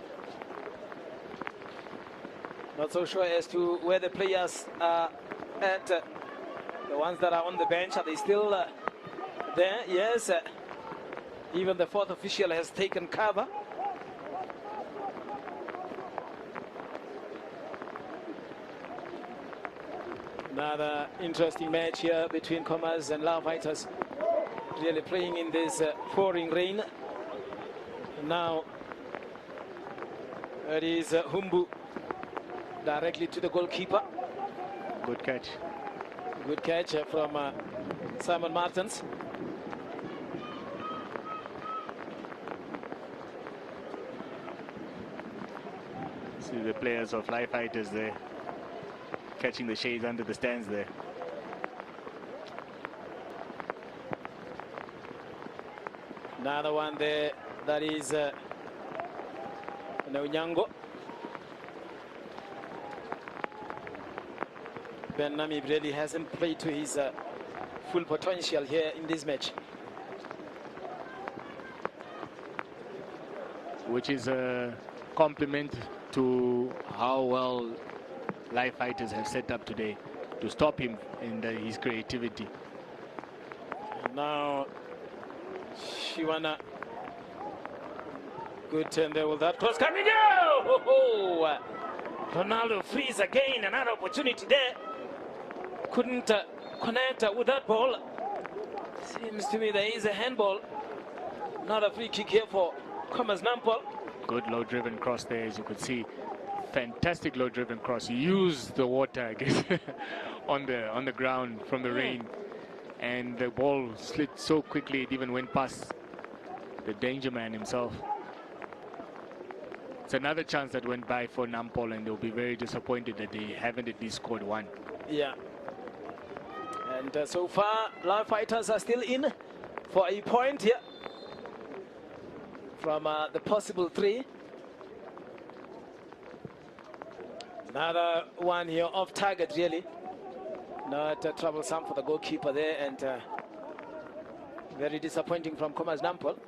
Not so sure as to where the players are at. The ones that are on the bench, are they still there? Yes. Even the fourth official has taken cover. Another interesting match here between Khomas and Lao Fighters. Really playing in this pouring rain. Now it is Humbu directly to the goalkeeper. Good catch. Good catch from Simon Martins. See the players of Live Fighters there, catching the shades under the stands there. Another one there, that is Nyango. Ben Namib really hasn't played to his full potential here in this match. Which is a compliment to how well Live Fighters have set up today to stop him in his creativity. Now Shiwana, good turn there with that cross coming down. Oh, Ronaldo frees again, another opportunity there. Couldn't connect with that ball. Seems to me there is a handball. Not a free kick here for Khomas Nampol. Good low-driven cross there, as you could see. Fantastic low-driven cross. He used the water, I guess, on the ground from the rain, and the ball slid so quickly it even went past the danger man himself. It's another chance that went by for Nampol, and they'll be very disappointed that they haven't at least scored one. Yeah. And so far, Live Fighters are still in for a point here from the possible three. Another one here off target, really. Not troublesome for the goalkeeper there, and very disappointing from Khomas Nampol.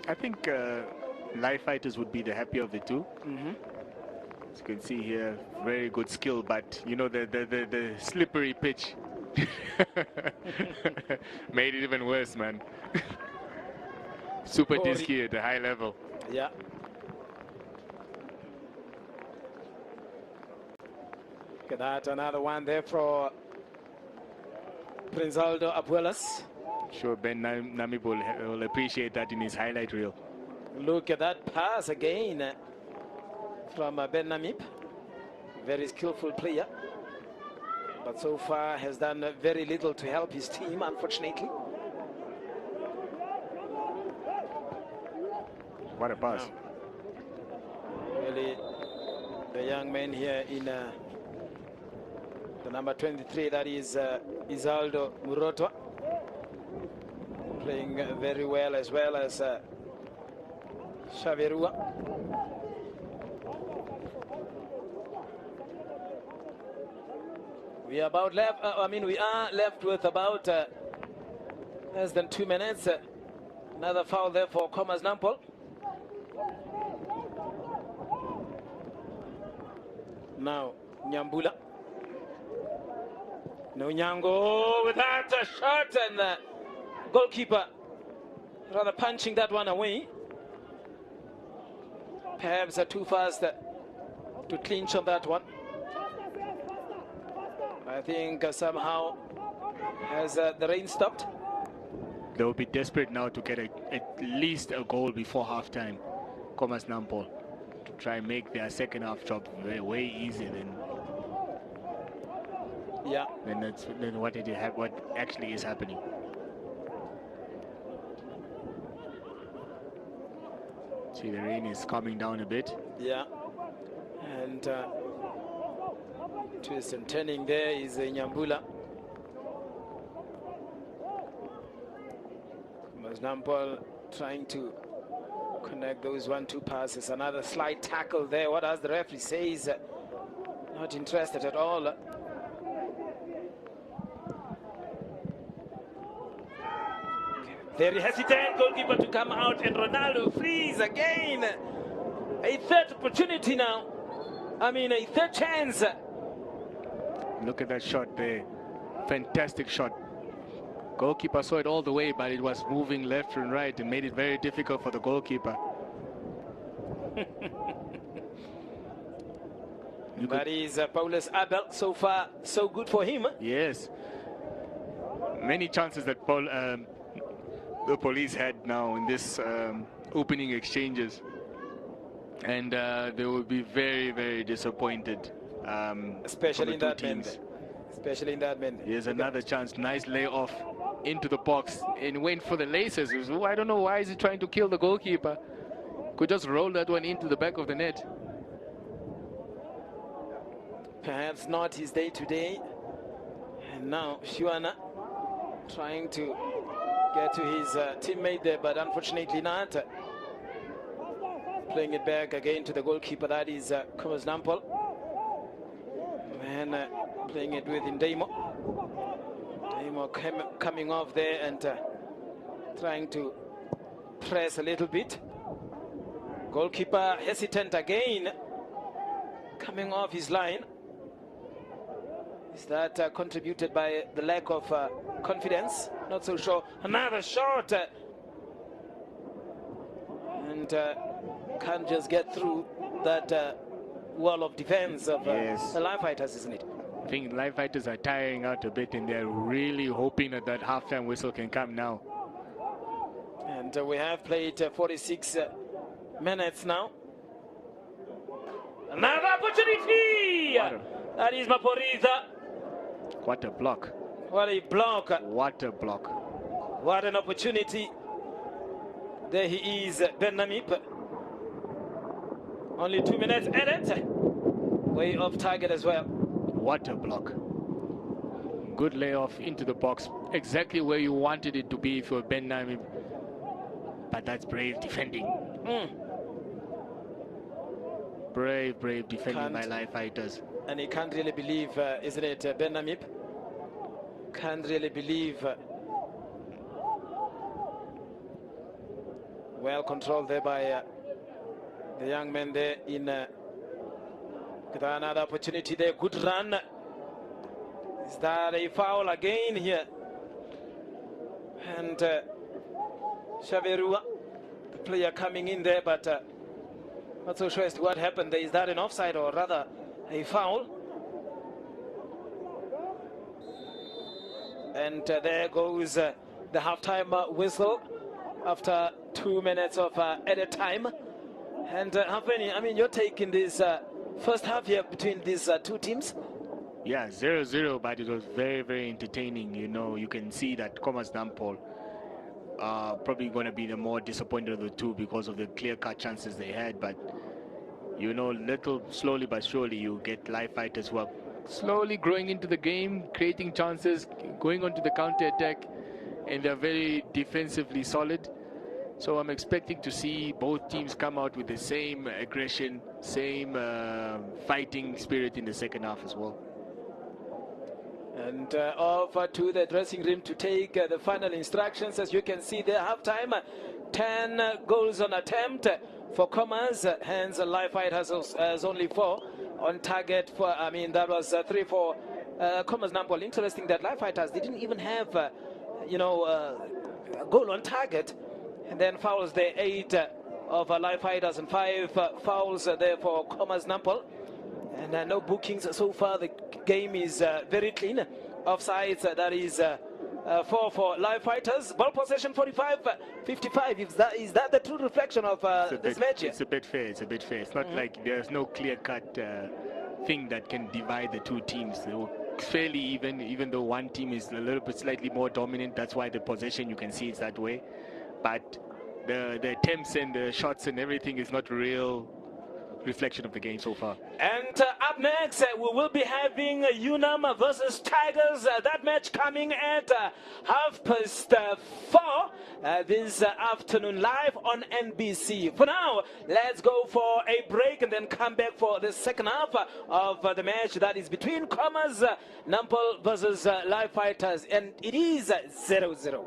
I think Live Fighters would be the happier of the two. As you can see here, very good skill, but you know the slippery pitch made it even worse, man. Super disky at the high level. Yeah. Look at that, another one there for Prinzaldo Abuelas. Sure, Ben Namib will appreciate that in his highlight reel. Look at that pass again from Ben Namib. Very skillful player, but so far has done very little to help his team, unfortunately. What a pass. Really, the young man here in the number 23, that is Izaldo Muroto, playing very well, as Xaverua. We are about left. We are left with about less than 2 minutes. Another foul there for Khomas Nampol. Now Nyambula. No Nyango with that shot, and the goalkeeper rather punching that one away. Perhaps too fast to clinch on that one. I think somehow has the rain stopped. They will be desperate now to get at least a goal before halftime. Khomas Nampol to try and make their second half job way easier than. Yeah. Then what actually is happening. See, the rain is calming down a bit. Yeah. And twist and turning there is Nyambula. Khomas Nampol trying to connect those 1-2 passes. Another slight tackle there. What does the referee says? Not interested at all. Very hesitant goalkeeper to come out, and Ronaldo frees again. A third opportunity now. I mean, a third chance. Look at that shot there. Fantastic shot. Goalkeeper saw it all the way, but it was moving left and right and made it very difficult for the goalkeeper. That is Paulus Abel. So far, so good for him. Yes. Many chances that the police had now in this opening exchanges. And they will be very, very disappointed. Especially in that man. Especially in that man. Here's another chance. Nice layoff into the box and went for the laces. I don't know why is he trying to kill the goalkeeper. Could just roll that one into the back of the net. Perhaps not his day today. And now Shuana trying to get to his teammate there, but unfortunately not. Playing it back again to the goalkeeper, that is Khomas Nampol. And playing it with Ndemo. Ndemo coming off there and trying to press a little bit. Goalkeeper hesitant again, coming off his line. Is that contributed by the lack of confidence? Not so sure. Another shot. And can't just get through that wall of defense of the Live Fighters, isn't it? I think Live Fighters are tiring out a bit, and they're really hoping that that halftime whistle can come now. And we have played 46 minutes now. Another opportunity! That is Maporiza. What a block. What a block. What a block. What an opportunity. There he is, Ben Namip. Only 2 minutes added. Way off target as well. What a block. Good layoff into the box. Exactly where you wanted it to be for Ben Namip. But that's brave defending. Brave defending by Live Fighters. And he can't really believe, isn't it, Ben Namip? Can't really believe. Well controlled there by the young man there in another opportunity there. Good run. Is that a foul again here? And Shaverua, the player coming in there, but not so sure as to what happened there. Is that an offside or rather a foul? And there goes the halftime whistle after 2 minutes of added time. And Hafeni, I mean, you're taking this first half here between these two teams. Yeah, 0-0, but it was very, very entertaining. You know, you can see that Khomas Nampol probably going to be the more disappointed of the two because of the clear-cut chances they had. But, you know, slowly but surely, you get Live Fighters who are slowly growing into the game, creating chances, going onto the counter-attack, and they're very defensively solid. So I'm expecting to see both teams come out with the same aggression, same fighting spirit in the second half as well. And over to the dressing room to take the final instructions. As you can see there, halftime, 10 goals on attempt for Khomas. Hence, Live Fighters has only 4 on target. I mean, that was 3 for Khomas Nampol. Interesting that Live Fighters didn't even have, a goal on target. And then fouls there, 8 of Live Fighters and 5 fouls there for Khomas Nampol. And no bookings so far. The game is very clean. Offsides, that is 4 for Live Fighters. Ball possession 45-55. Is that the true reflection of this match? It's a bit fair. It's a bit fair. It's not like there's no clear-cut thing that can divide the two teams. They were fairly even though one team is a little bit slightly more dominant. That's why the possession, you can see it's that way. But the attempts and the shots and everything is not real reflection of the game so far. And up next, we will be having UNAM versus Tigers. That match coming at 4:30 this afternoon live on NBC. For now, let's go for a break and then come back for the second half of the match that is between Khomas Nampol versus Live Fighters. And it is 0-0.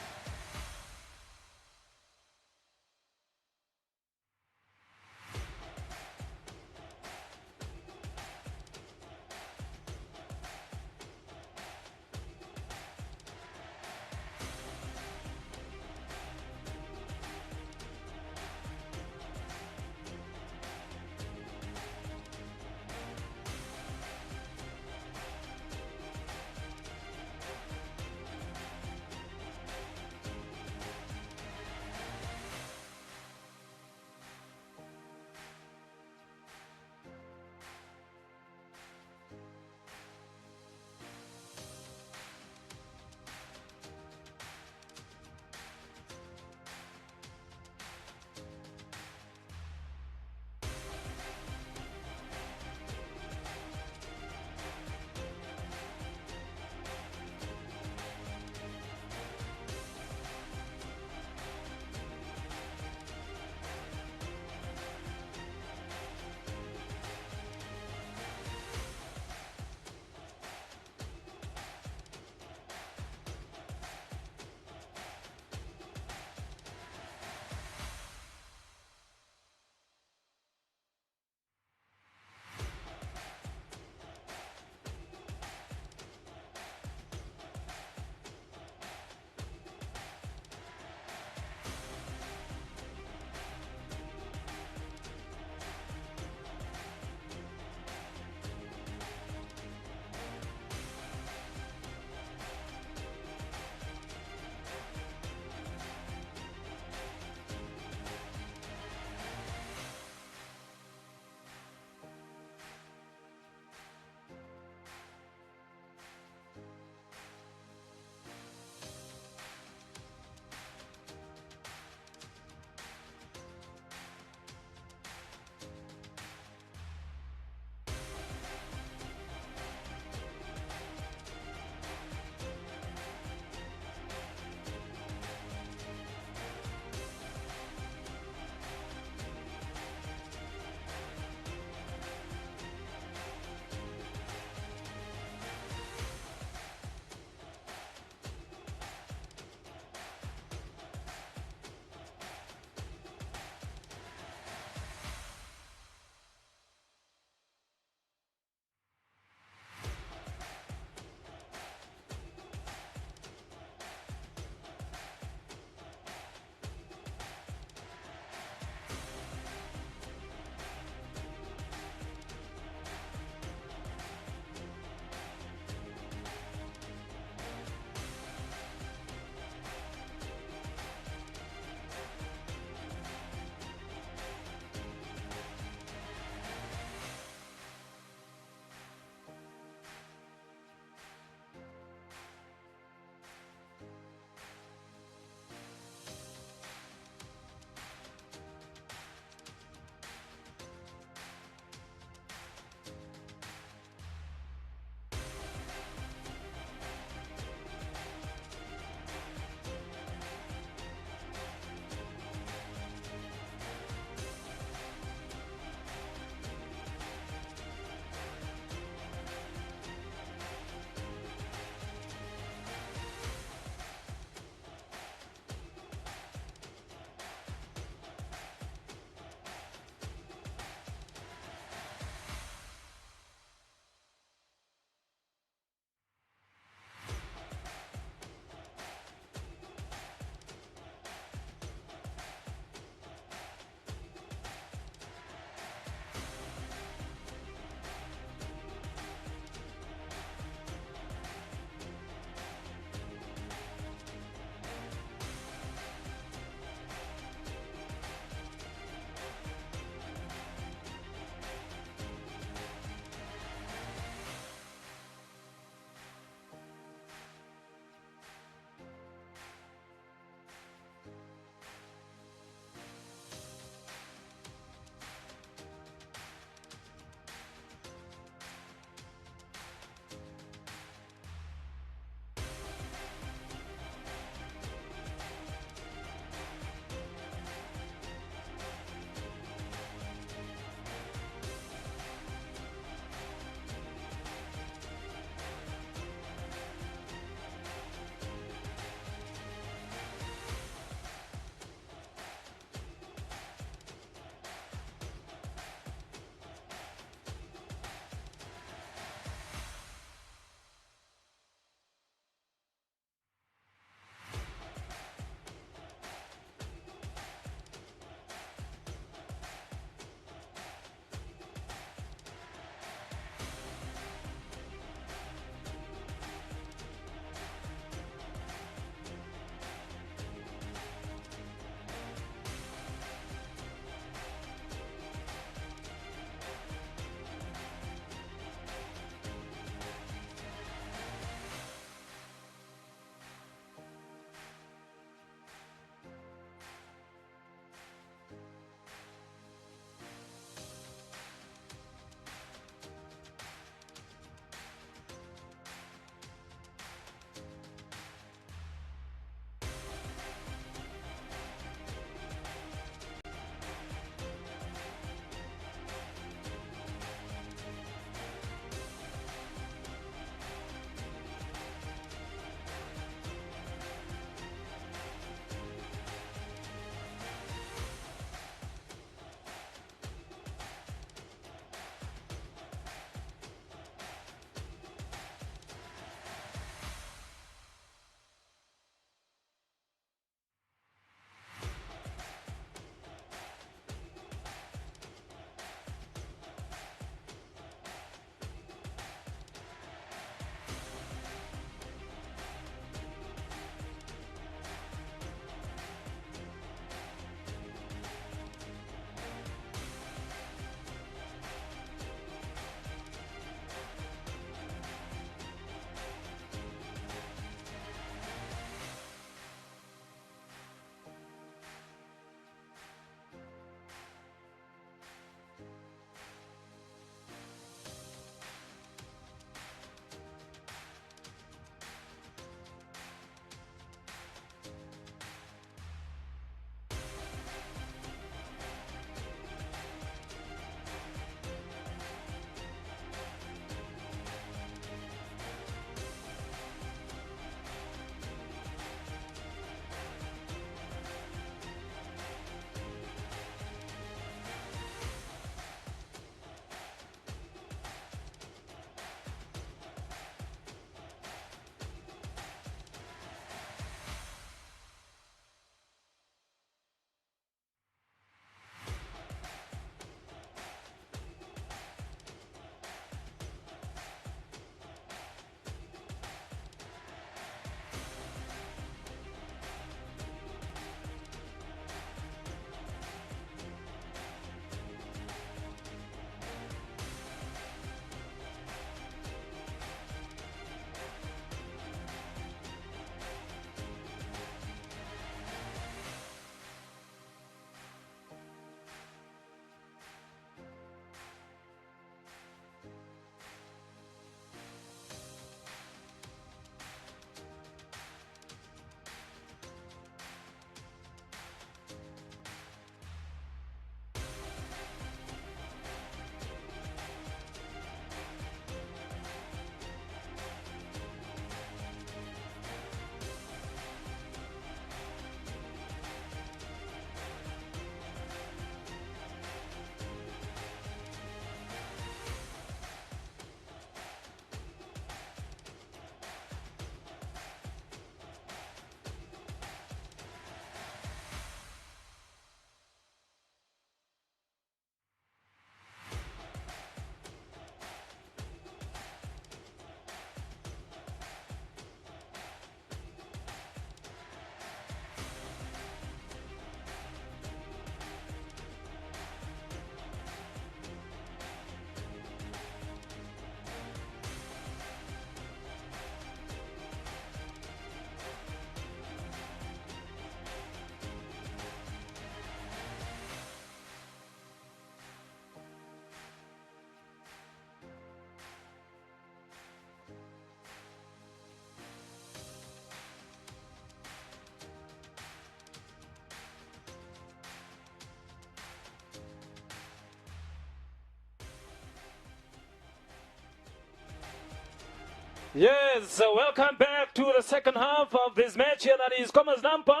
Yes, welcome back to the second half of this match here. That is Khomas Nampol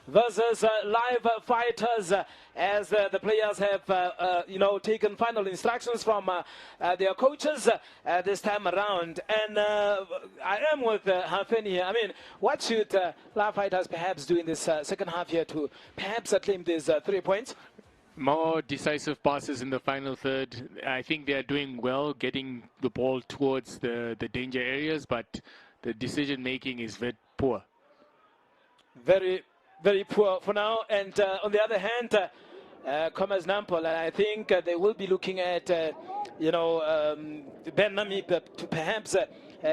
versus Live Fighters, as the players have, taken final instructions from their coaches this time around. And I am with Hafeni here. I mean, what should Live Fighters perhaps do in this second half here to perhaps claim these 3 points? More decisive passes in the final third. I think they are doing well, getting the ball towards the danger areas, but the decision making is very poor. Very, very poor for now. And on the other hand, Khomas Nampol, I think they will be looking at, Ben Nami to perhaps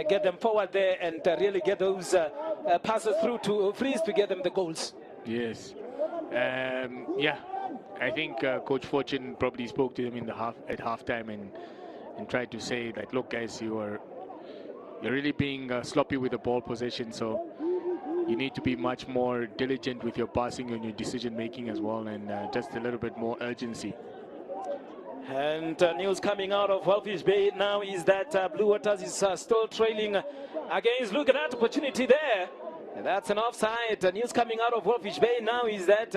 get them forward there and really get those passes through to Freeze to get them the goals. Yes. Yeah. I think Coach Fortune probably spoke to them at halftime and tried to say that, look, guys, you're really being sloppy with the ball possession, so you need to be much more diligent with your passing and your decision making as well, and just a little bit more urgency. And news coming out of Wellfish Bay now is that Blue Waters is still trailing against. Look at that opportunity there. That's an offside. News coming out of Wellfish Bay now is that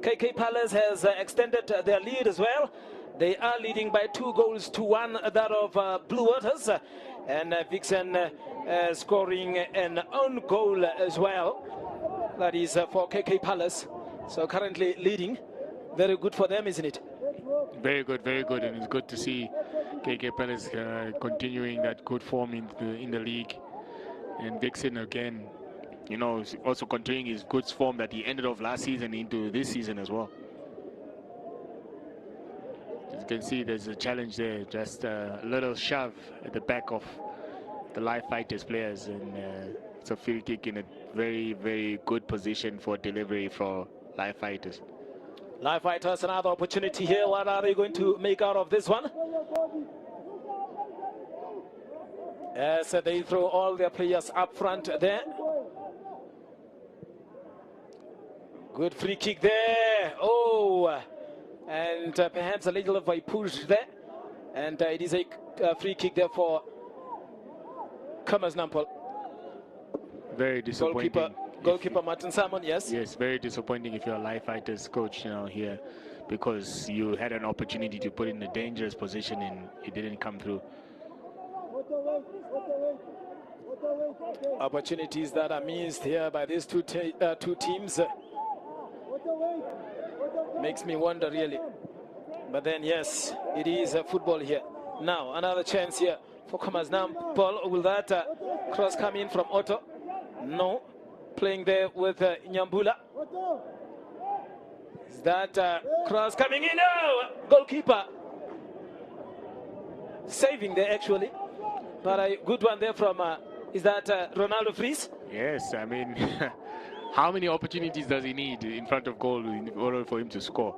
KK Palace has extended their lead as well. They are leading by 2-1, that of Blue Waters. And Vixen scoring an own goal as well. That is for KK Palace. So currently leading. Very good for them, isn't it? Very good, very good. And it's good to see KK Palace continuing that good form in the league. And Vixen again, also continuing his good form that he ended off last season into this season as well. As you can see, there's a challenge there, just a little shove at the back of the Live Fighters players, and it's a free kick in a very, very good position for delivery for Live Fighters. Live Fighters, another opportunity here. What are they going to make out of this one? As they throw all their players up front there. Good free kick there. Oh, and perhaps a little of a push there. And it is a free kick there for Khomas Nampol. Very disappointing. Goalkeeper Martin Salmon, yes? Yes, very disappointing if you're a Live Fighters coach, here, because you had an opportunity to put in a dangerous position and it didn't come through. Opportunities that are missed here by these two teams. Makes me wonder, really. But then, yes, it is football here. Now, another chance here for Khomas Nampol. Will that cross come in from Otto? No. Playing there with Nyambula. Is that cross coming in? No! Goalkeeper saving there, actually. But a good one there from, is that Ronaldo Fries? Yes, I mean, how many opportunities does he need in front of goal in order for him to score?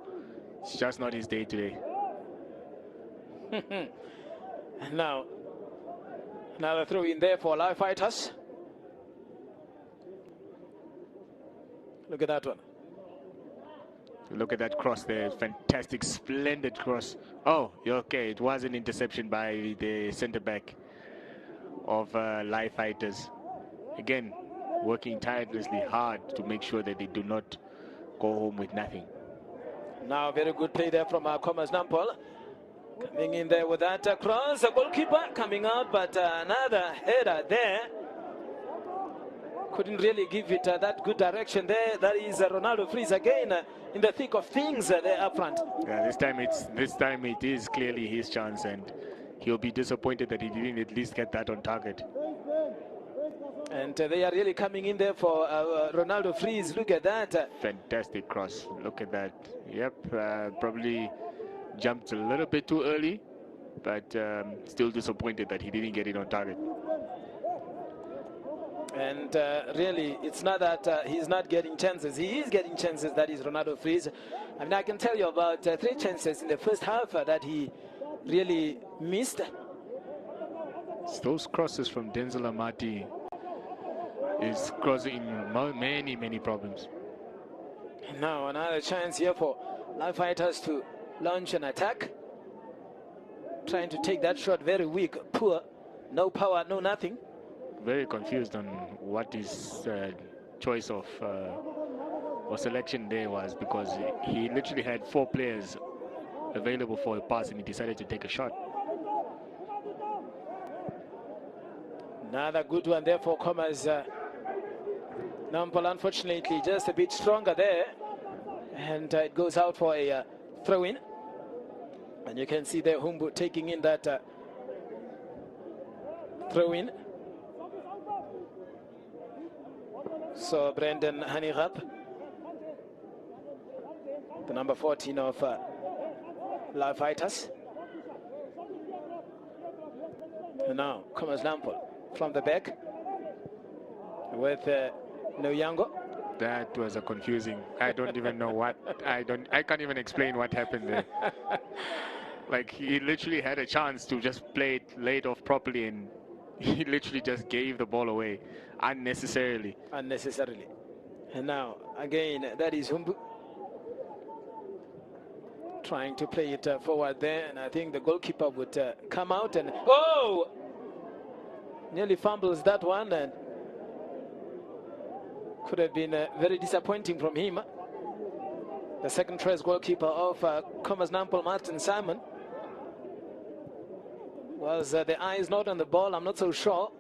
It's just not his day today. Now, another throw in there for Live Fighters. Look at that one. Look at that cross there. Fantastic, splendid cross. Oh, okay. It was an interception by the centre-back of Live Fighters. Again, working tirelessly hard to make sure that they do not go home with nothing. Now, very good play there from Khomas Nampol. Coming in there with that cross. A goalkeeper coming out, but another header there. Couldn't really give it that good direction there. That is Ronaldo Fries again in the thick of things there up front. Yeah, this time it is clearly his chance, and he'll be disappointed that he didn't at least get that on target. And they are really coming in there for Ronaldo Fries. Look at that. Fantastic cross. Look at that. Yep, probably jumped a little bit too early, but still disappointed that he didn't get it on target. And really, it's not that he's not getting chances. He is getting chances, that is Ronaldo Fries. I mean, I can tell you about 3 chances in the first half that he really missed. It's those crosses from Denzel Amati is causing many, many problems. Now, another chance here for Live Fighters to launch an attack. Trying to take that shot, very weak, poor. No power, no nothing. very confused on what his choice of or selection there was, because he literally had 4 players available for a pass and he decided to take a shot. Another good one there for Khomas Nampol. Unfortunately, just a bit stronger there. And it goes out for a throw-in. And you can see there Humbu taking in that throw-in. So Brendan Hanirap, the number 14 of Live Fighters. And now Khomas Nampol from the back with Noyango. That was a confusing. I don't even know what. I can't even explain what happened there. Like, he literally had a chance to just play it laid off properly, and he literally just gave the ball away unnecessarily. Unnecessarily. And now again, that is Humbu trying to play it forward there, and I think the goalkeeper would come out and nearly fumbles that one, and could have been very disappointing from him. The second choice goalkeeper of Khomas Nampol, Martin Simon. Was the eyes not on the ball? I'm not so sure.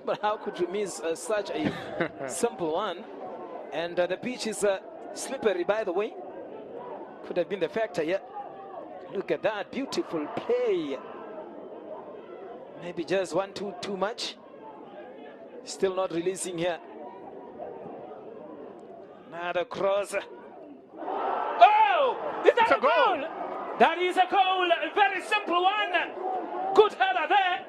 But how could you miss such a simple one? And the pitch is slippery, by the way. Could have been the factor, yeah. Look at that, beautiful play. Maybe just 1-2 too much. Still not releasing here. Another cross. Oh! Is that a goal? That is a goal. A very simple one. Good header there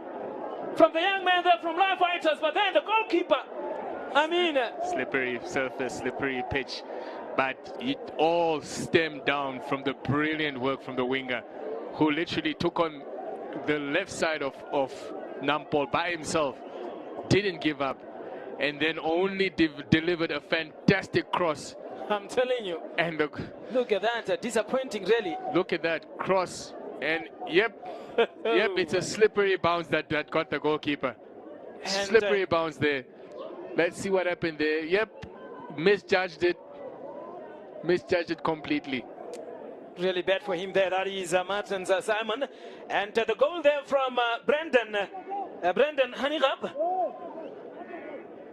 from the young man there from Live Fighters. But then the goalkeeper, I mean... slippery surface, slippery pitch. But it all stemmed down from the brilliant work from the winger, who literally took on the left side of Nampol by himself. Didn't give up. And then only delivered a fantastic cross. I'm telling you. And look at that, disappointing really. Look at that cross. And yep, it's a slippery bounce that got the goalkeeper. And slippery bounce there. Let's see what happened there. Yep, misjudged it completely. Really bad for him there. That is Martin Simon. And the goal there from Brendan Hanirap.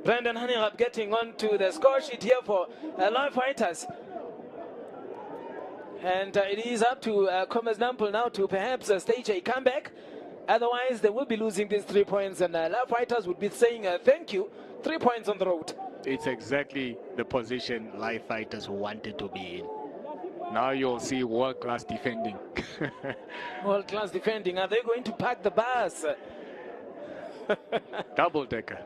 Brendan Hanirap getting onto the score sheet here for Live Fighters. And it is up to Khomas Nampol now to perhaps stage a comeback. Otherwise, they will be losing these 3 points, and Live Fighters would be saying thank you. 3 points on the road. It's exactly the position Live Fighters wanted to be in. Now you'll see world-class defending. World-class defending. Are they going to pack the bus? Double-decker.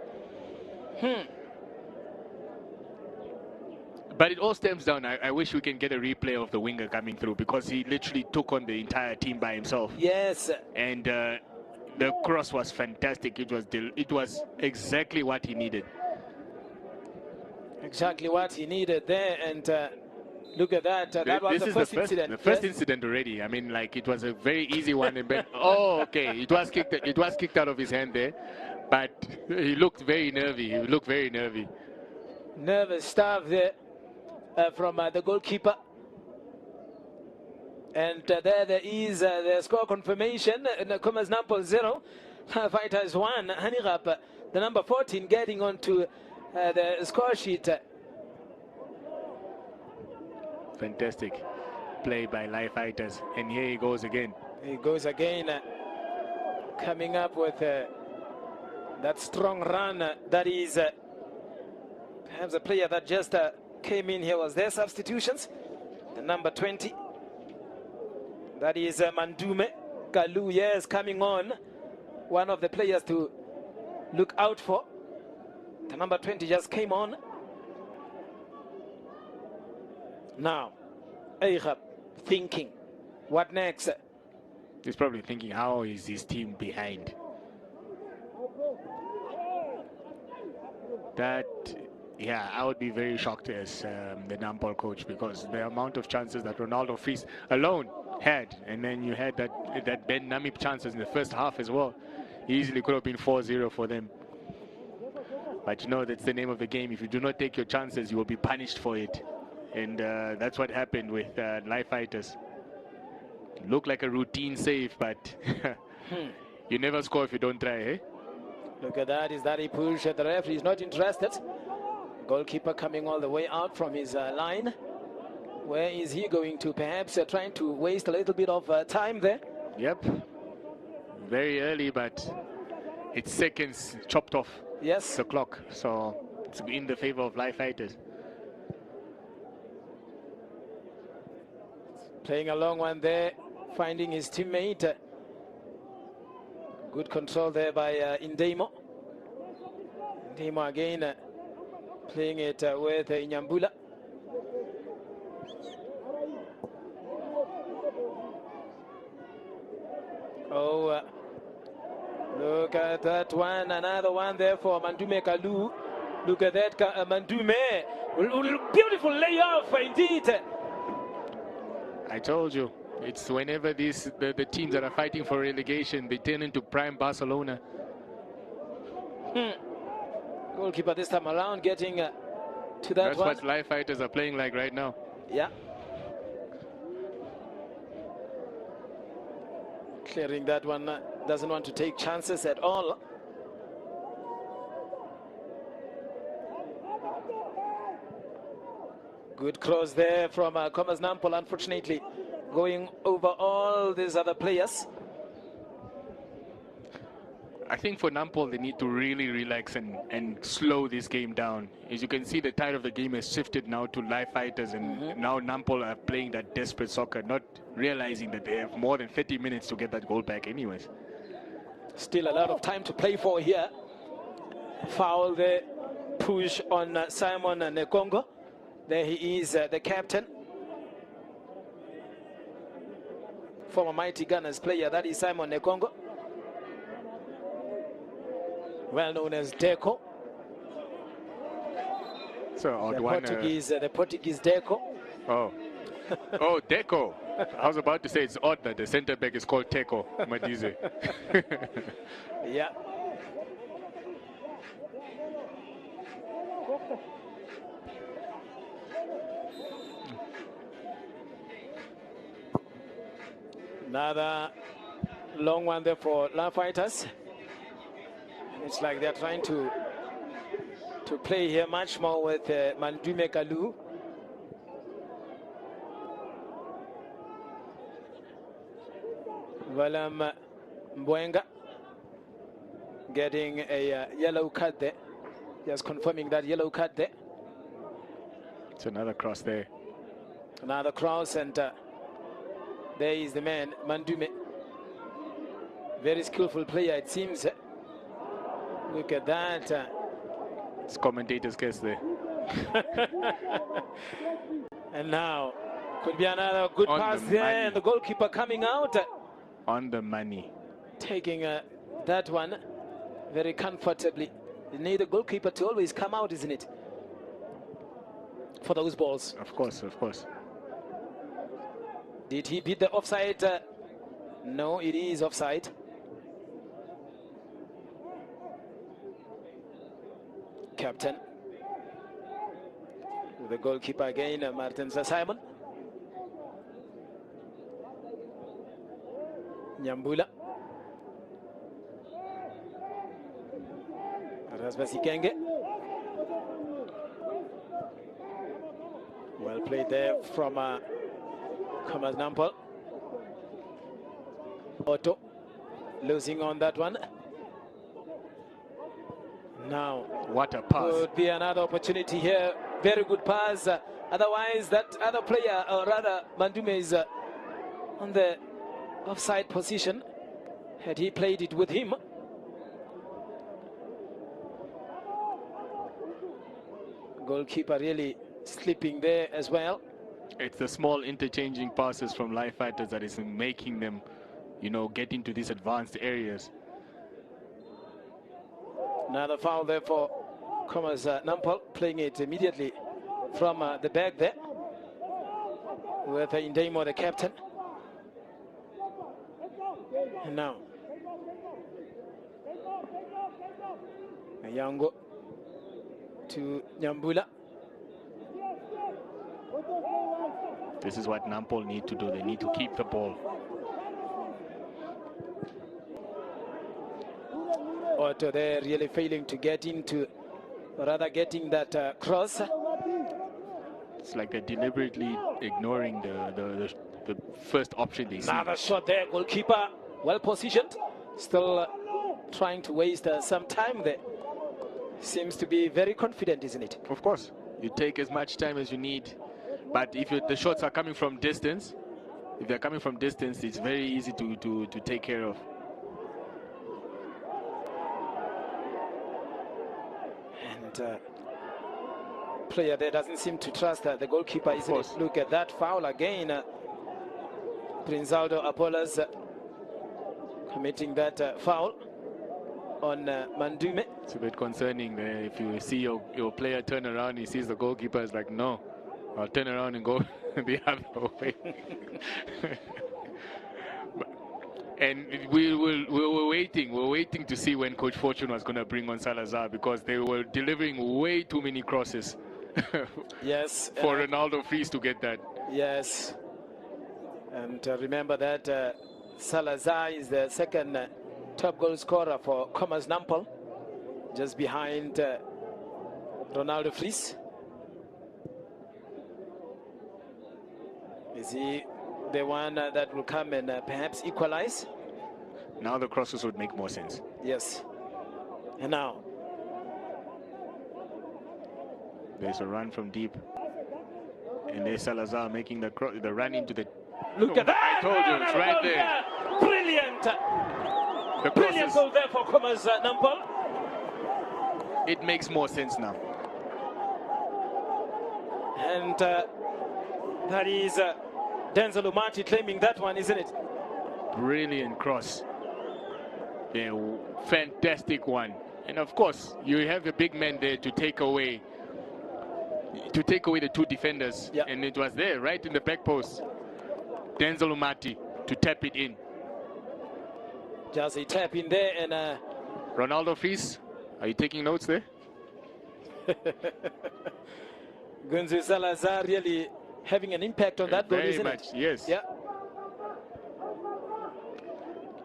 But it all stems down. I wish we can get a replay of the winger coming through, because he literally took on the entire team by himself. Yes. And the cross was fantastic. It was exactly what he needed. Exactly what he needed there. And look at that. That was the first incident. The first incident already. I mean, like, it was a very easy one. Oh, okay. It was kicked out of his hand there. But he looked very nervy. Nervous stuff there from the goalkeeper. And there is the score confirmation. Khomas Nampol 0, Fighters 1. Hanirap, the number 14, getting onto the score sheet. Fantastic play by Live Fighters. And here he goes again. Coming up with that strong run. That is perhaps a player that just came in here. Was their substitutions. The number 20. That is Mandume Galu, yes, coming on. One of the players to look out for. The number 20 just came on. Now, Ehab thinking, what next? He's probably thinking, how is his team behind? Yeah, I would be very shocked as the Nampol coach, because the amount of chances that Ronaldo Fries alone had, and then you had that Ben Namip chances in the first half as well. He easily could have been 4-0 for them. But you know, that's the name of the game. If you do not take your chances, you will be punished for it. And that's what happened with live fighters. Looked like a routine save, but you never score if you don't try, eh? Look at that. Is that a push? The referee is not interested. Goalkeeper coming all the way out from his line. Where is he going to? Perhaps trying to waste a little bit of time there. Yep. Very early, but it's seconds chopped off. Yes. The clock. So it's in the favor of live fighters. Playing a long one there, finding his teammate. Good control there by Indemo. Indemo again playing it with Inyambula. Oh, look at that one. Another one there for Mandume Kalu. Look at that, Mandume. Beautiful layoff indeed. I told you, it's whenever the teams that are fighting for relegation, they turn into prime Barcelona. Goalkeeper this time around getting to that That's one. what live fighters are playing like right now. Yeah. Clearing that one, doesn't want to take chances at all. Good cross there from Khomas Nampol, unfortunately going over all these other players. I think for Nampol, they need to really relax and slow this game down. As you can see, the tide of the game has shifted now to live fighters, and now Nampol are playing that desperate soccer, not realizing that they have more than 30 minutes to get that goal back anyways. Still a lot of time to play for here. Foul there, push on Simon Nekongo. There he is, the captain. Former Mighty Gunners player, that is Simon Nekongo. Well known as Deco. So the Portuguese Deco. Oh. Oh, Deco. I was about to say it's odd that the center back is called Teco Madize. Yeah. Another long one there for live fighters. It's like they're trying to play here much more with Mandume Kalu. Valam Mbwenga getting a yellow card there. Just confirming that yellow card there. It's another cross there. Another cross, and there is the man, Mandume. Very skillful player, it seems. Look at that. It's commentator's guess there. And now, could be another good pass there, and the goalkeeper coming out. On the money. Taking that one very comfortably. You need the goalkeeper to always come out, isn't it? For those balls. Of course, of course. Did he beat the offside? No, it is offside. Captain. The goalkeeper again, Martin Simon. Nyambula. Rasbasikenge. Well played there from Khomas Nampol. Otto losing on that one. Now, what a pass. Could be another opportunity here. Very good pass. Otherwise, that other player, or rather Mandume, is on the offside position. Had he played it with him. Goalkeeper really slipping there as well. It's the small interchanging passes from live fighters that is making them, you know, get into these advanced areas. Another foul there for Khomas Nampol, playing it immediately from the back there with Indemo, the captain. And now Yango to Nyambula. This is what Nampol need to do. They need to keep the ball. Otto there really failing to get into, rather getting that cross. It's like they're deliberately ignoring the first option they see. Another shot there, goalkeeper well positioned. Still trying to waste some time there. Seems to be very confident, isn't it? Of course, you take as much time as you need. But if the shots are coming from distance, if they're coming from distance, it's very easy to take care of. And player there doesn't seem to trust the goalkeeper, isn't it? Look at that foul again. Prinzaldo Apollos committing that foul on Mandume. It's a bit concerning there. If you see your player turn around, he sees the goalkeeper, is like, no, I'll turn around and go the other way. And we were waiting to see when Coach Fortune was going to bring on Salazar, because they were delivering way too many crosses. Yes. For Ronaldo Fries to get that. Yes. And remember that Salazar is the second top goal scorer for Khomas Nampol, just behind Ronaldo Fries. Is he the one that will come and perhaps equalize? Now the crosses would make more sense. Yes. And now there's a run from deep, and there's Salazar making the run into the. Look at that! I told you, it's right there. Brilliant! The Brilliant goal there for Khomas Nampol. It makes more sense now. And that is Denzel Umati claiming that one, isn't it? Brilliant cross. Yeah, fantastic one. And of course, you have the big man there to take away the two defenders. Yeah. And it was there, right in the back post. Denzel Umati to tap it in. Just a tap in there, and Ronaldo Fries, are you taking notes there? Gunzu Salazar really having an impact on that goal, isn't Very much, it? yes. Yeah.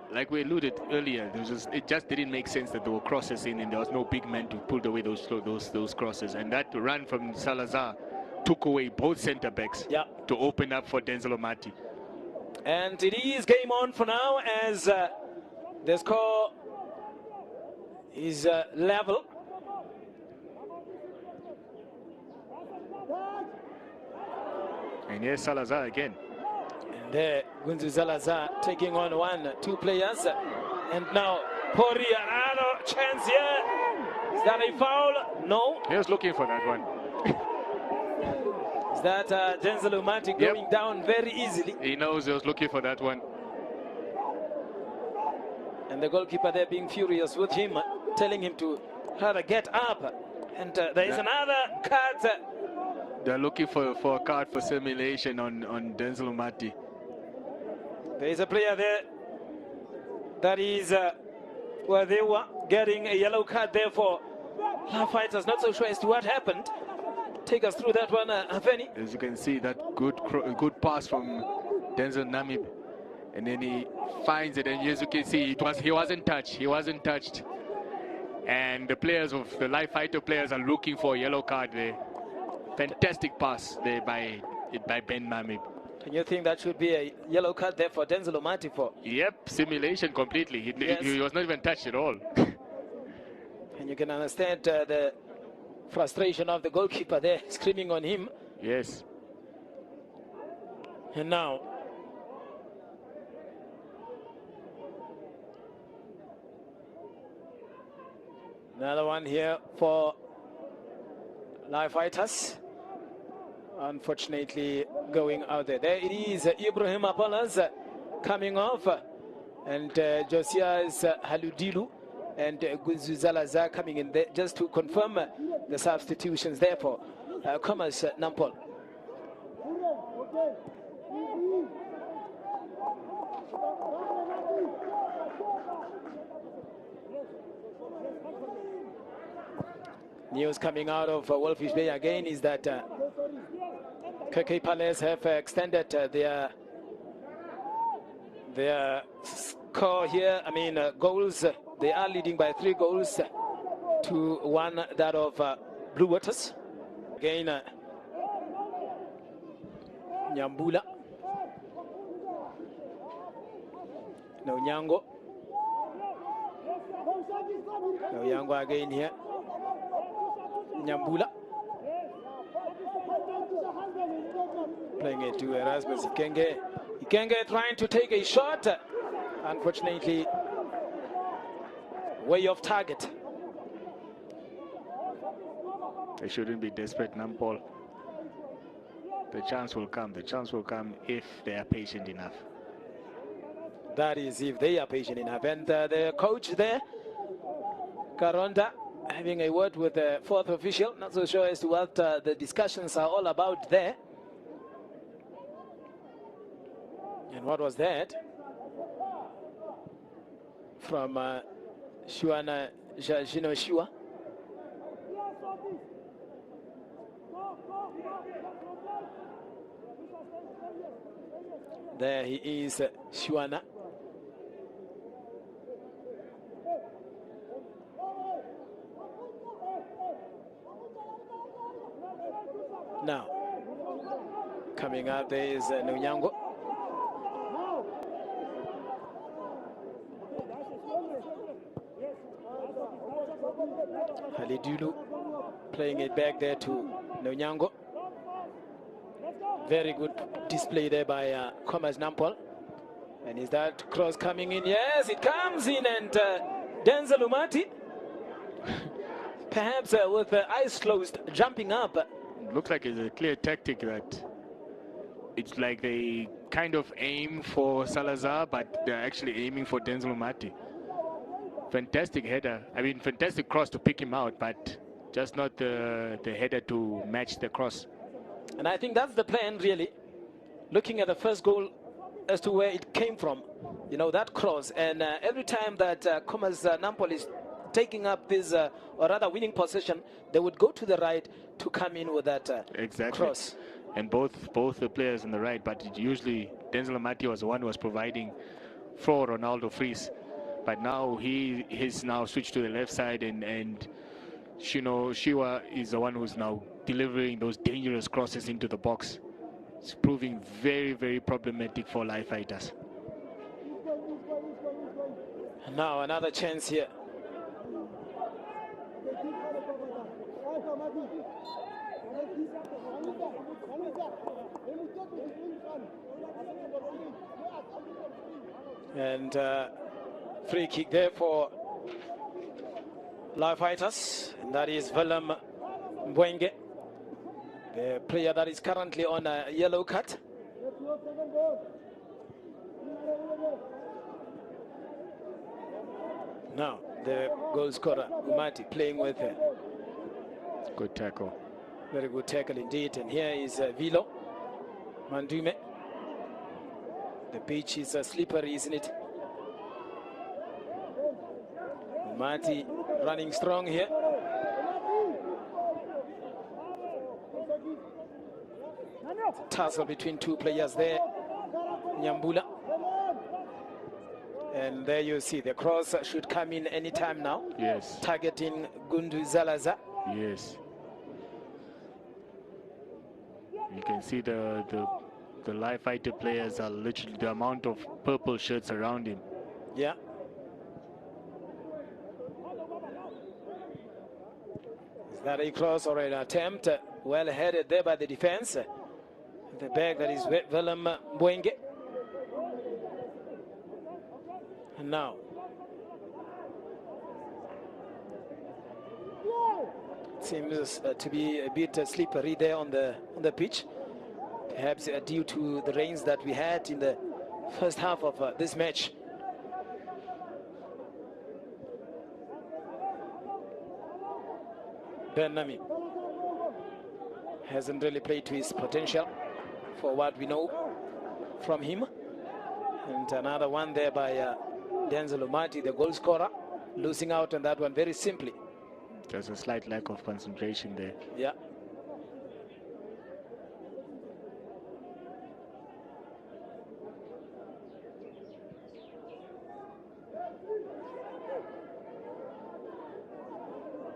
Like we alluded earlier, it just didn't make sense that there were crosses in, and there was no big man to pull away those crosses. And that run from Salazar took away both centre backs to open up for Denzel Umati. And it is game on for now, as the score is level. And here's Salazar again. And there, Gunzu Salazar taking on 2 players. And now, Pori, another chance here. Is that a foul? No. He was looking for that one. Is that Denzel Umati going down very easily? He knows he was looking for that one. And the goalkeeper there being furious with him, telling him to rather get up. And there is another card. They're looking for a card for simulation on Denzel Umati. There is a player there that is where they were getting a yellow card there for Love Fighters. Not so sure as to what happened. Take us through that one, Afeni. As you can see, that good pass from Denzel Namib, and then he finds it, and as you can see, he wasn't touched. And the players of the live fighter players are looking for a yellow card there. Fantastic pass there by Ben Namib. And you think that should be a yellow card there for Denzel Umati for? Yep, simulation completely. He was not even touched at all. And you can understand the frustration of the goalkeeper there, screaming on him. Yes. And now, another one here for live fighters. Unfortunately, going out there. There it is, Ibrahim Apollos coming off, and Josias Haludilu and Gunzu Salazar coming in there just to confirm the substitutions there for Khomas Nampol. News coming out of Wolfish Bay again is that KK Palace have extended their score here. I mean, goals. They are leading by 3 goals to 1, that of Blue Waters. Again, Nyambula. No Nyango. No Nyango again here. Nyambula. Playing it to Erasmus Ikenge. Ikenge trying to take a shot. Unfortunately, way off target. They shouldn't be desperate, Nampol. The chance will come. The chance will come if they are patient enough. That is, if they are patient enough. And the coach there, Karonda, having a word with the 4th official. Not so sure as to what the discussions are all about there. And what was that? From Shuana Jajino Shua. There he is, Shuana. Now, coming up there is Nunyango. Halidulu playing it back there to Nunyango. Very good display there by Khomas Nampol. And is that cross coming in? Yes, it comes in, and Denzel Umati, perhaps with the eyes closed, jumping up. Looks like it's a clear tactic that it's like they kind of aim for Salazar, but they're actually aiming for Denzel Umati. Fantastic header. I mean, fantastic cross to pick him out, but just not the header to match the cross. And I think that's the plan, really. Looking at the first goal as to where it came from, you know, that cross. And every time that Khomas Nampol is taking up this, or rather winning possession, they would go to the right to come in with that exactly. cross. And both the players on the right, but usually Denzel Umati was the one who was providing for Ronaldo Fries. But now he's now switched to the left side, and Shiwa is the one who's now delivering those dangerous crosses into the box. It's proving very, very problematic for live fighters. And now another chance here. And free kick there for live fighters, and that is Willem Mbwenge, the player that is currently on a yellow card. Now the goal scorer Umati playing with good tackle. Very good tackle indeed. And here is Vilo Mandume. The pitch is slippery, isn't it? Umati running strong here. Tussle between 2 players there. Nyambula. And there you see the cross should come in anytime now. Yes. Targeting Gundu Zalaza. Yes. You can see the live fighter players are literally the amount of purple shirts around him. Yeah. Is that a cross or an attempt? Well headed there by the defense. The back, that is Willem Mbwenge. And now it seems to be a bit slippery there on the pitch, perhaps due to the rains that we had in the first half of this match. Ben Nami hasn't really played to his potential for what we know from him. And another one there by Denzel Umati, the goal scorer, losing out on that one very simply. There's a slight lack of concentration there. Yeah.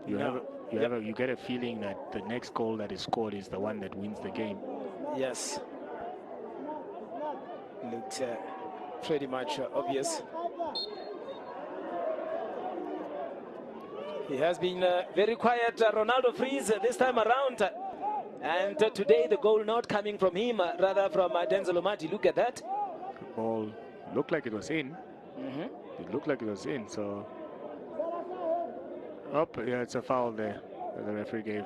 You get a feeling that the next goal that is scored is the one that wins the game. Yes. Looked pretty much obvious. He has been very quiet, Ronaldo Freeze, this time around. And today the goal not coming from him, rather from Denzel Omati. Look at that. The ball looked like it was in. It looked like it was in, so... Oh, yeah, it's a foul there that the referee gave.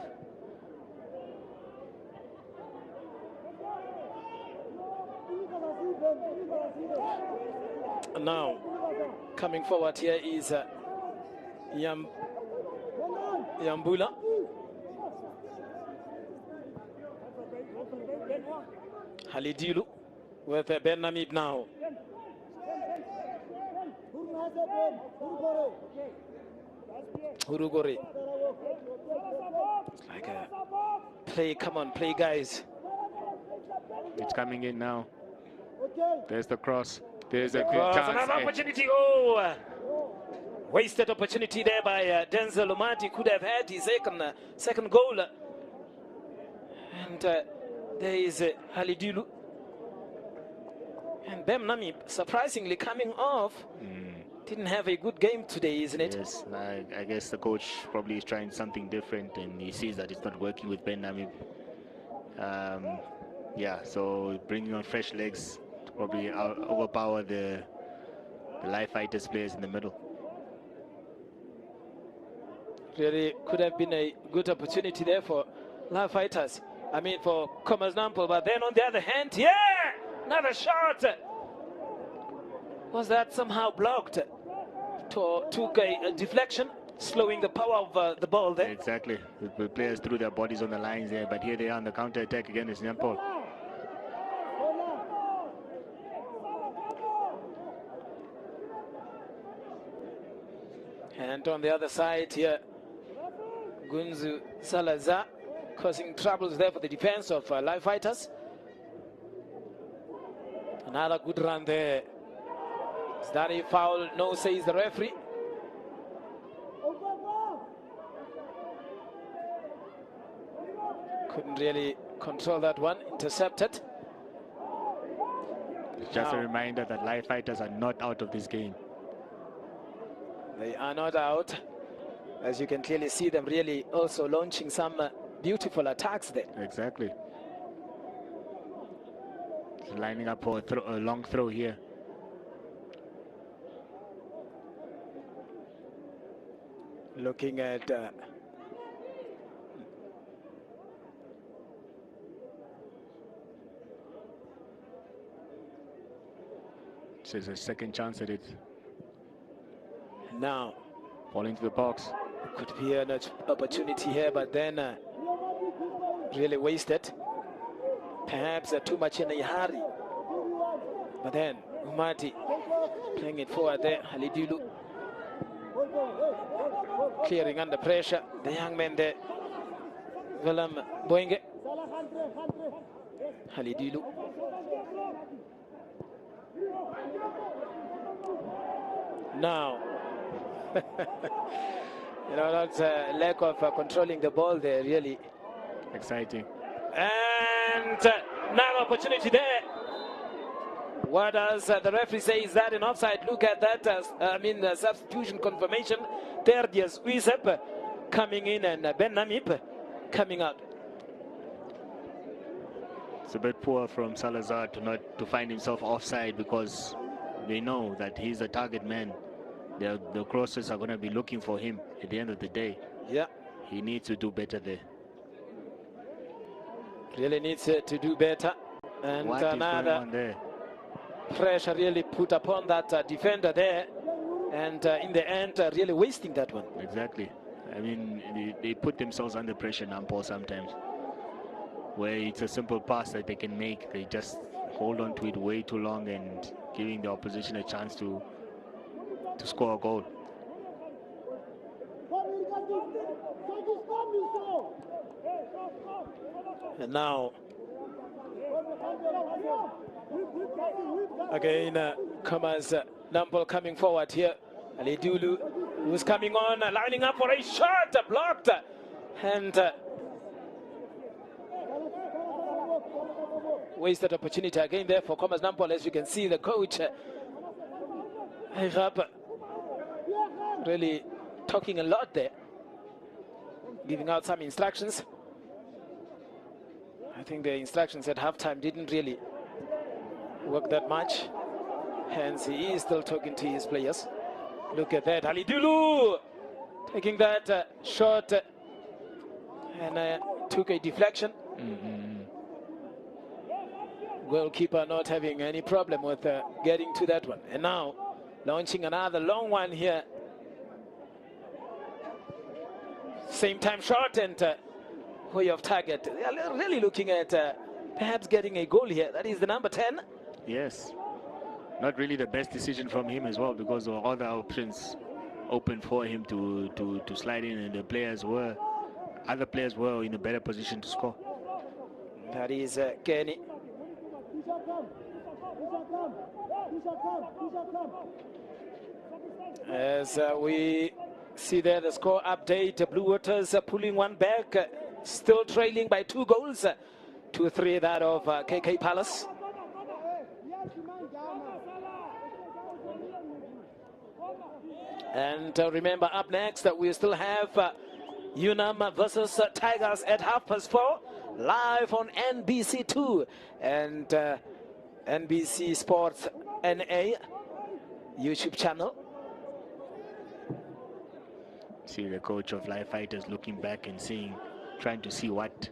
Now, coming forward here is Yambula. Halidilu with Ben Namib now. Hurugore. It's like a play, come on, play guys. It's coming in now. There's the cross. There's a good Cross, chance. another opportunity. Oh, wasted opportunity there by Denzel Omati. Could have had his second goal. And there is Halidilu. And Bem Namib surprisingly coming off. Didn't have a good game today, isn't it? Yes, I guess the coach probably is trying something different and he sees that it's not working with Ben Namib. Yeah, so bringing on fresh legs to probably overpower the live fighters players in the middle. Really could have been a good opportunity there for live fighters. I mean for Khomas Nampol, but then on the other hand, yeah, another shot. Was that somehow blocked? Took a deflection, slowing the power of the ball there. Exactly. The players threw their bodies on the lines there, but here they are on the counter attack again. It's Nampol. And on the other side here, Gunzu Salazar causing troubles there for the defense of live fighters. Another good run there. Is that a foul? No, says the referee. Couldn't really control that one. Intercepted. Just a reminder that live fighters are not out of this game. They are not out. As you can clearly see them really also launching some beautiful attacks there. Exactly. It's lining up for a long throw here. Looking at there's a second chance at it. Now Fall into the box. could be an opportunity here, but then really wasted. Perhaps too much in a hurry. But then Umati playing it forward there. Halidilu clearing under pressure. The young man there, Willem Boinge. Halidilu. Now, you know, that's a lack of controlling the ball there, really. Exciting. And now opportunity there. What does the referee say? Is that an offside? Look at that. Substitution confirmation. Terdius Uisep coming in and Ben Namib coming out. It's a bit poor from Salazar to find himself offside because they know that he's a target man. The crosses are going to be looking for him at the end of the day. Yeah. He needs to do better there. Really needs to do better. And What is going another on there? pressure really put upon that defender there. And in the end, really wasting that one. Exactly. I mean, they put themselves under pressure, Nampol, sometimes. Where it's a simple pass that they can make. They just hold on to it way too long and giving the opposition a chance to score a goal. And now, again, Khomas Nampol coming forward here. Ali Dulu, who's coming on, lining up for a shot, blocked. And wasted opportunity again there for Khomas Nampol. As you can see, the coach really talking a lot there, giving out some instructions. I think the instructions at halftime didn't really work that much. Hence, he is still talking to his players. Look at that, Ali Dulu taking that shot and took a deflection. Goalkeeper not having any problem with getting to that one. And now launching another long one here. Same time shot and way of target. They are really looking at perhaps getting a goal here. That is the number 10. Yes. Not really the best decision from him as well, because there were other options open for him to slide in, and the other players were in a better position to score. That is Kenny. As we see there the score update, Blue Waters pulling one back, still trailing by 2 goals, 2-3 that of KK Palace. And remember, up next we still have UNAM versus Tigers at 4:30, live on NBC2 and NBC Sports NA YouTube channel. See the coach of Live Fighters looking back and trying to see what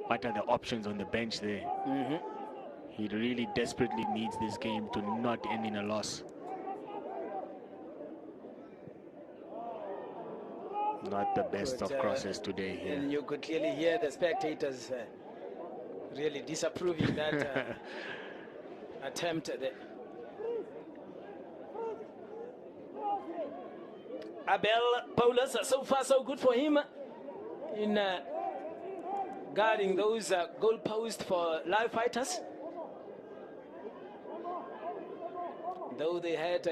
are the options on the bench there. He really desperately needs this game to not end in a loss. Not the best of crosses today here. And you could clearly hear the spectators really disapproving that attempt there. Abel Paulus, so far so good for him in guarding those goal posts for Live Fighters. Though they had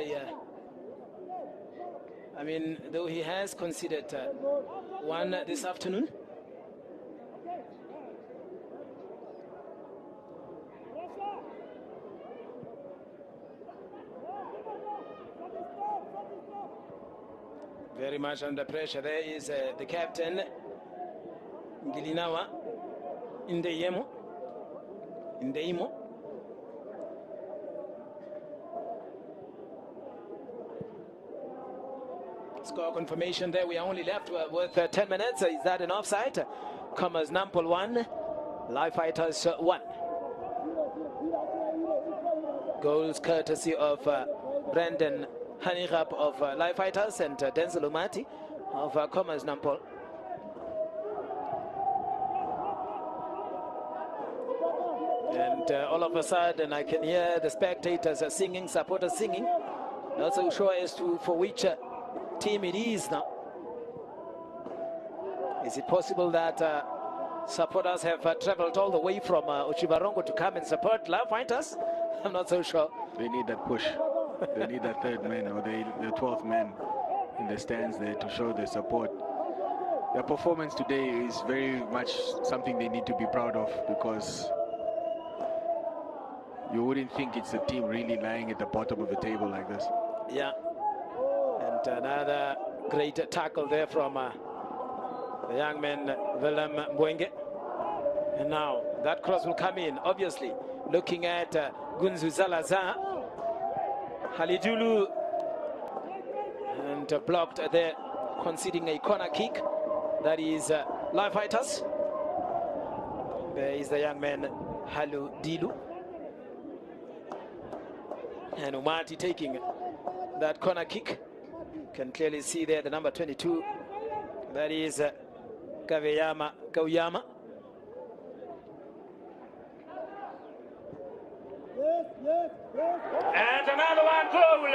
though he has conceded one this afternoon. Very much under pressure. There is the captain, Ngilinawa, Indeimo. Score confirmation there. We are only left with 10 minutes. Is that an offside? Khomas Nampol 1, Live Fighters 1. Goals courtesy of Brandon Hanirap of Live Fighters and Denzel Umati of Khomas Nampol. And all of a sudden I can hear the spectators singing, supporters singing. Not so sure as to for which team it is now. Is it possible that supporters have traveled all the way from Uchibarongo to come and support Live Fighters? I'm not so sure. They need that push. They need that third man or the 12th man in the stands there to show their support. Their performance today is very much something they need to be proud of, because you wouldn't think it's a team really lying at the bottom of the table like this. Yeah. And another great tackle there from the young man Willem Mbwenge. And now that cross will come in, obviously looking at Gunzu Zalazar. Halidulu, and blocked there, conceding a corner kick. That is Live Fighters. There is the young man Halu Dilu, and Umati taking that corner kick. Can clearly see there the number 22. That is Kauyama. And another one goal.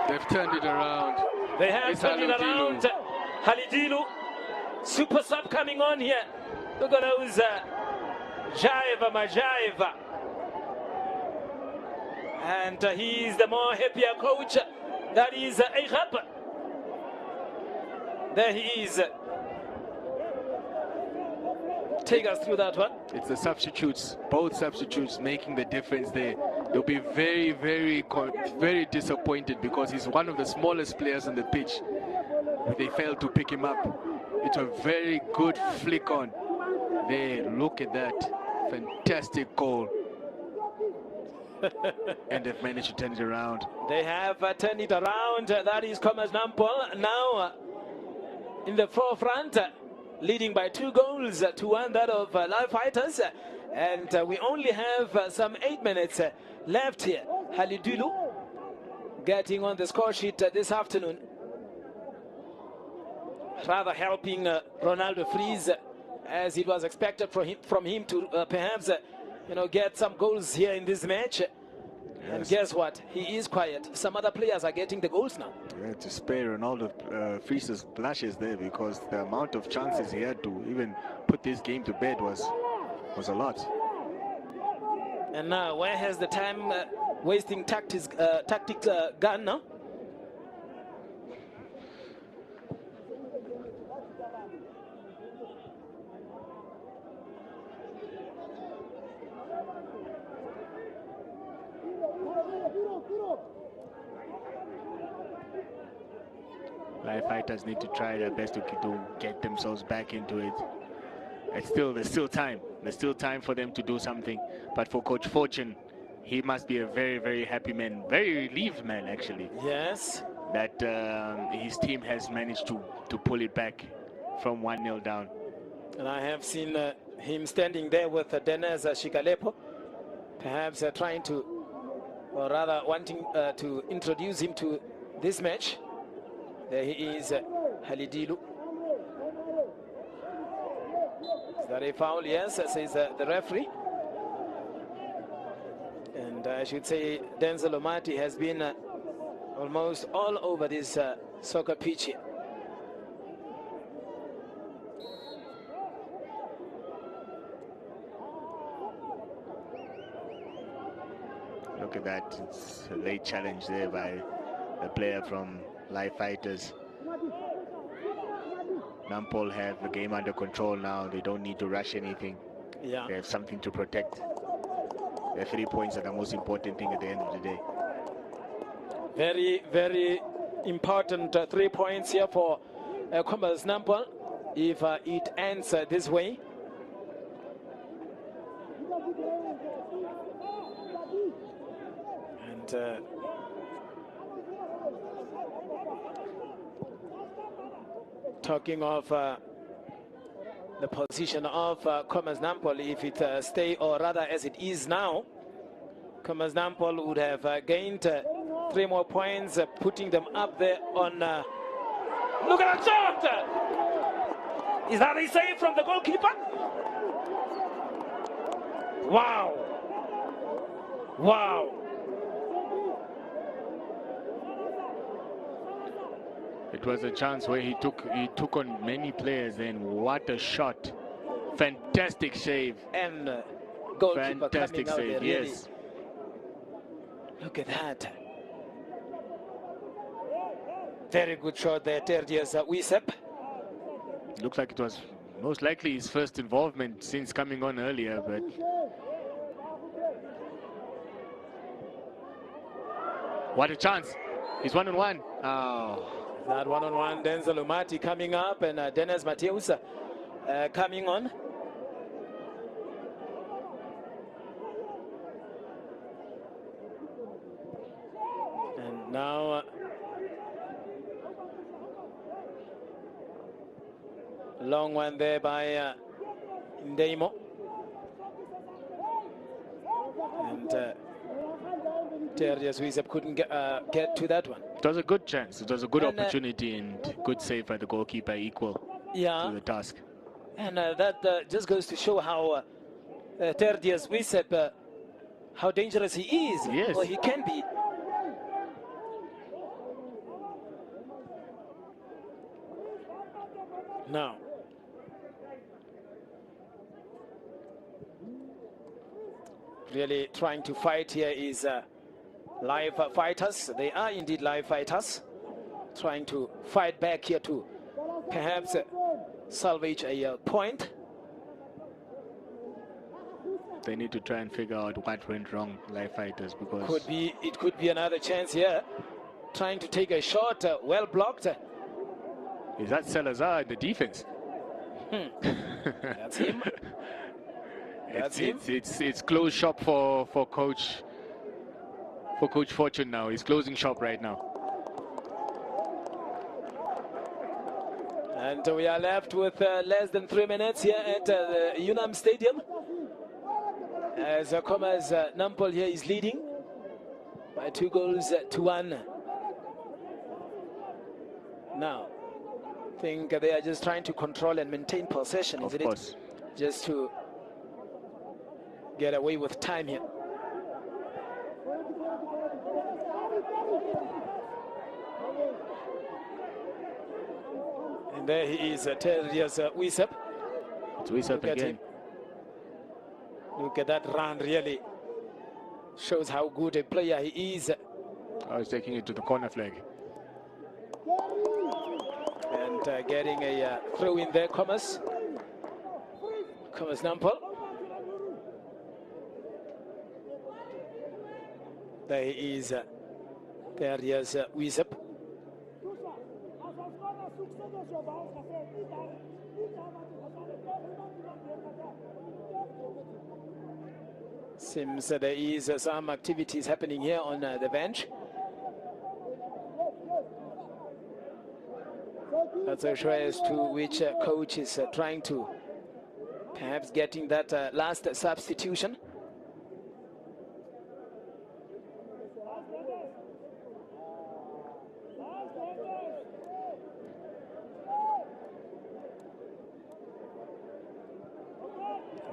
They've turned it around. They have turned it around. Halidilu, super sub coming on here. Look at those Majaiva. And he is the more happier coach. That is Eichap. There he is. Take us through that one. It's the substitutes, both substitutes making the difference there. They'll be very, very disappointed because he's one of the smallest players on the pitch. They failed to pick him up. It's a very good flick on. There, look at that. Fantastic goal. And they've managed to turn it around. They have turned it around. That is Khomas Nampol now in the forefront, leading by 2 goals to 1, that of Live Fighters. And we only have some 8 minutes left here. Halidulu getting on the score sheet this afternoon, rather helping Ronaldo Freeze, as it was expected from him to perhaps get some goals here in this match. Yes. And guess what? He is quiet. Some other players are getting the goals now. Yeah, to spare Ronaldo Freeze's flashes there, because the amount of chances he had to even put this game to bed was a lot. And now, where has the time wasting tactics gone now? Live Fighters need to try their best to get themselves back into it. There's still time. There's still time for them to do something. But for Coach Fortune, he must be a very, very happy man, very relieved man actually. Yes. That his team has managed to pull it back from 1-0 down. And I have seen him standing there with Dennis Shikalepo, perhaps trying to, or rather wanting to introduce him to this match. There he is, Halidilu. Is that a foul? Yes, says the referee. And I should say Denzel Omati has been almost all over this soccer pitch here. Look at that. It's a late challenge there by the player from Live Fighters. Nampol have the game under control now. They don't need to rush anything. Yeah. They have something to protect. Their 3 points are the most important thing at the end of the day. Very, very important 3 points here for Khomas Nampol if it ends this way. And talking of the position of Khomas Nampol, if it stay, or rather as it is now, Khomas Nampol would have gained 3 more points, putting them up there on... look at that shot! Is that a save from the goalkeeper? Wow! Wow! It was a chance where he took on many players, and what a shot. Fantastic save. And goalkeeper fantastic coming out save, there, really. yes. Look at that. Very good shot there, Terdius Wisep. Looks like it was most likely his first involvement since coming on earlier, but what a chance. He's 1-on-1. Oh. That 1-on-1, Denzel Umati coming up, and Dennis Mateus coming on. And now long one there by Ndemo. And Terdius Wisep couldn't get to that one. It was a good chance. It was a good opportunity and good save by the goalkeeper, equal to the task. And that just goes to show how Terdius Wisep, how dangerous he is, yes, or he can be. Now, really trying to fight here is live fighters. They are indeed live fighters, trying to fight back here to perhaps salvage a point. They need to try and figure out what went wrong, live fighters, because It could be another chance here, trying to take a shot, well blocked. is that Salazar in the defense? That's him. That's him. It's closed shop for Coach Fortune now. He's closing shop right now. And we are left with less than 3 minutes here at the UNAM Stadium, as Khomas Nampol here is leading by 2-1. Now, I think they are just trying to control and maintain possession, isn't it? Just to get away with time here. And there he is, Terrier's Wisep. It's Wisep again. Look at that run, really shows how good a player he is. I was taking it to the corner flag. And getting a throw in there, Khomas Nampol. There he is, Terrier's Wisep. Seems there is some activities happening here on the bench. That's a show as to which coach is trying to perhaps getting that last substitution.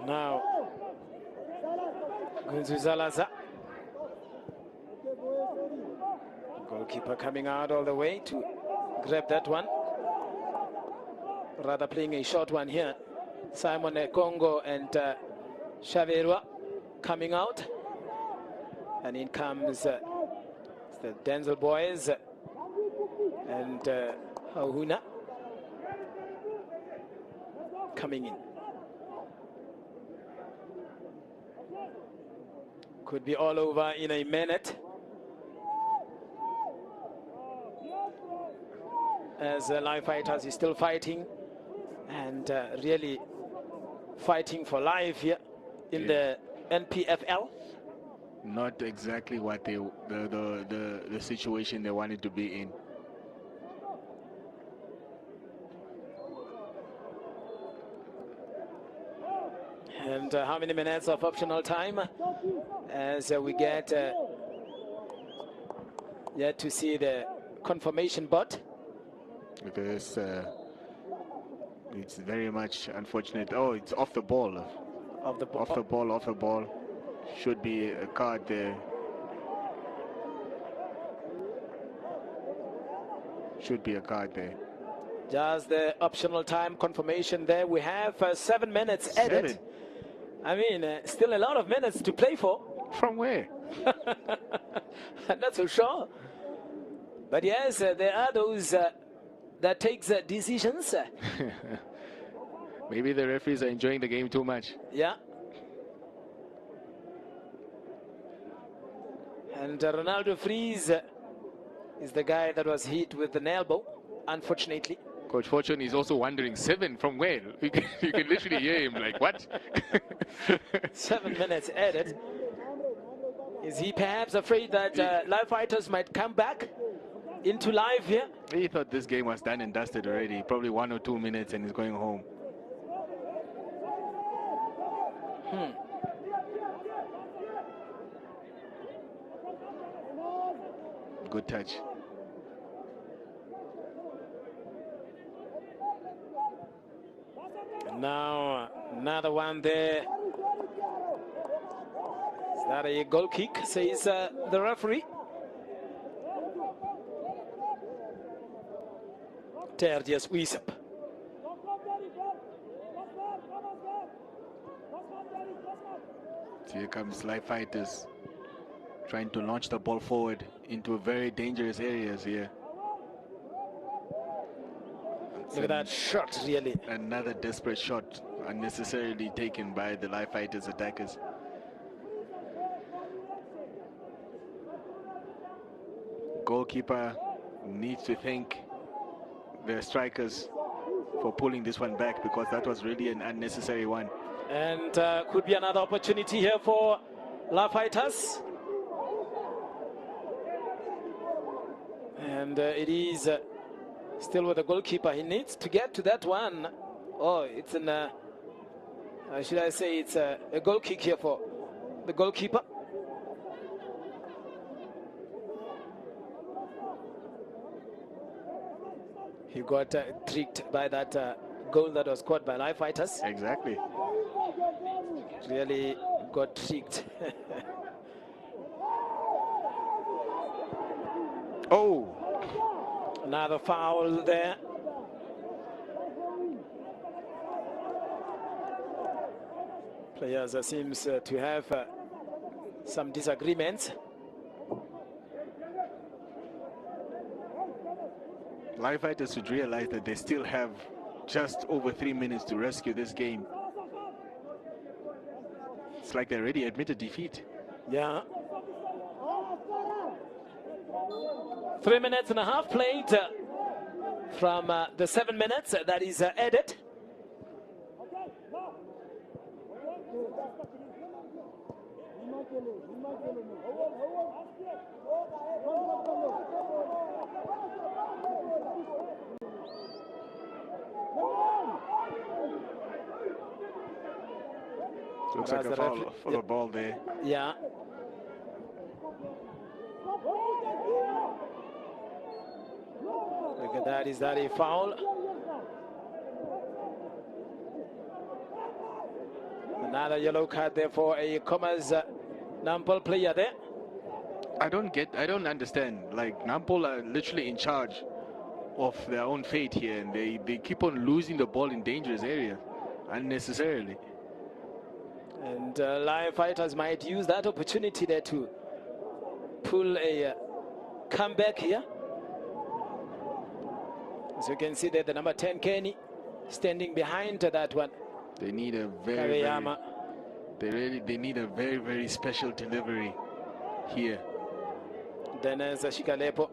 Now, Gunzuzalaza. Goalkeeper coming out all the way to grab that one. Rather playing a short one here. Simon Congo and Shaverwa coming out. And in comes the Denzel boys and Hahuna coming in. Could be all over in a minute, as live fighters is still fighting and really fighting for life here in the NPFL. Not exactly what the situation they wanted to be in. And how many minutes of optional time as we get yet to see the confirmation bot. Because it's very much unfortunate. Oh, it's off the ball. Off the ball. Should be a card there. Should be a card there. Just the optional time confirmation there. We have 7 minutes added. 7? I mean, still a lot of minutes to play for. From where? I'm not so sure. But yes, there are those that takes decisions. Maybe the referees are enjoying the game too much. Yeah. And Ronaldo Fries is the guy that was hit with an elbow, unfortunately. Coach Fortune is also wondering, 7 from where? You can literally hear him like, what? 7 minutes added. Is he perhaps afraid that live fighters might come back into live here? He thought this game was done and dusted already. Probably 1 or 2 minutes and he's going home. Good touch. Now another one there. Is that a goal kick, says the referee? Terdius Wisep. Here comes Life Fighters trying to launch the ball forward into very dangerous areas here. Look at that shot, really. Another desperate shot unnecessarily taken by the Life Fighters attackers. Goalkeeper needs to thank their strikers for pulling this one back, because that was really an unnecessary one. And could be another opportunity here for La Fighters. And it is still with the goalkeeper. He needs to get to that one. Oh, it's an, should I say, it's a goal kick here for the goalkeeper. He got tricked by that goal that was scored by Life Fighters. Exactly. Really got tricked. Oh! Another foul there. Players seems to have some disagreements. Live Fighters should realize that they still have just over 3 minutes to rescue this game. It's like they already admitted defeat. Yeah. 3 minutes and a half played from the 7 minutes that is added. Looks like a foul for the ball there. Yeah. Look at that. Is that a foul? Another yellow card there for a Khomas Nampol player there. I don't understand. Like, Nampol are literally in charge of their own fate here, and they keep on losing the ball in dangerous areas unnecessarily. And Live Fighters might use that opportunity there to pull a comeback here. As you can see there, the number 10 Kenny standing behind that one. They need a very very special delivery here. Then there's Shikalepo.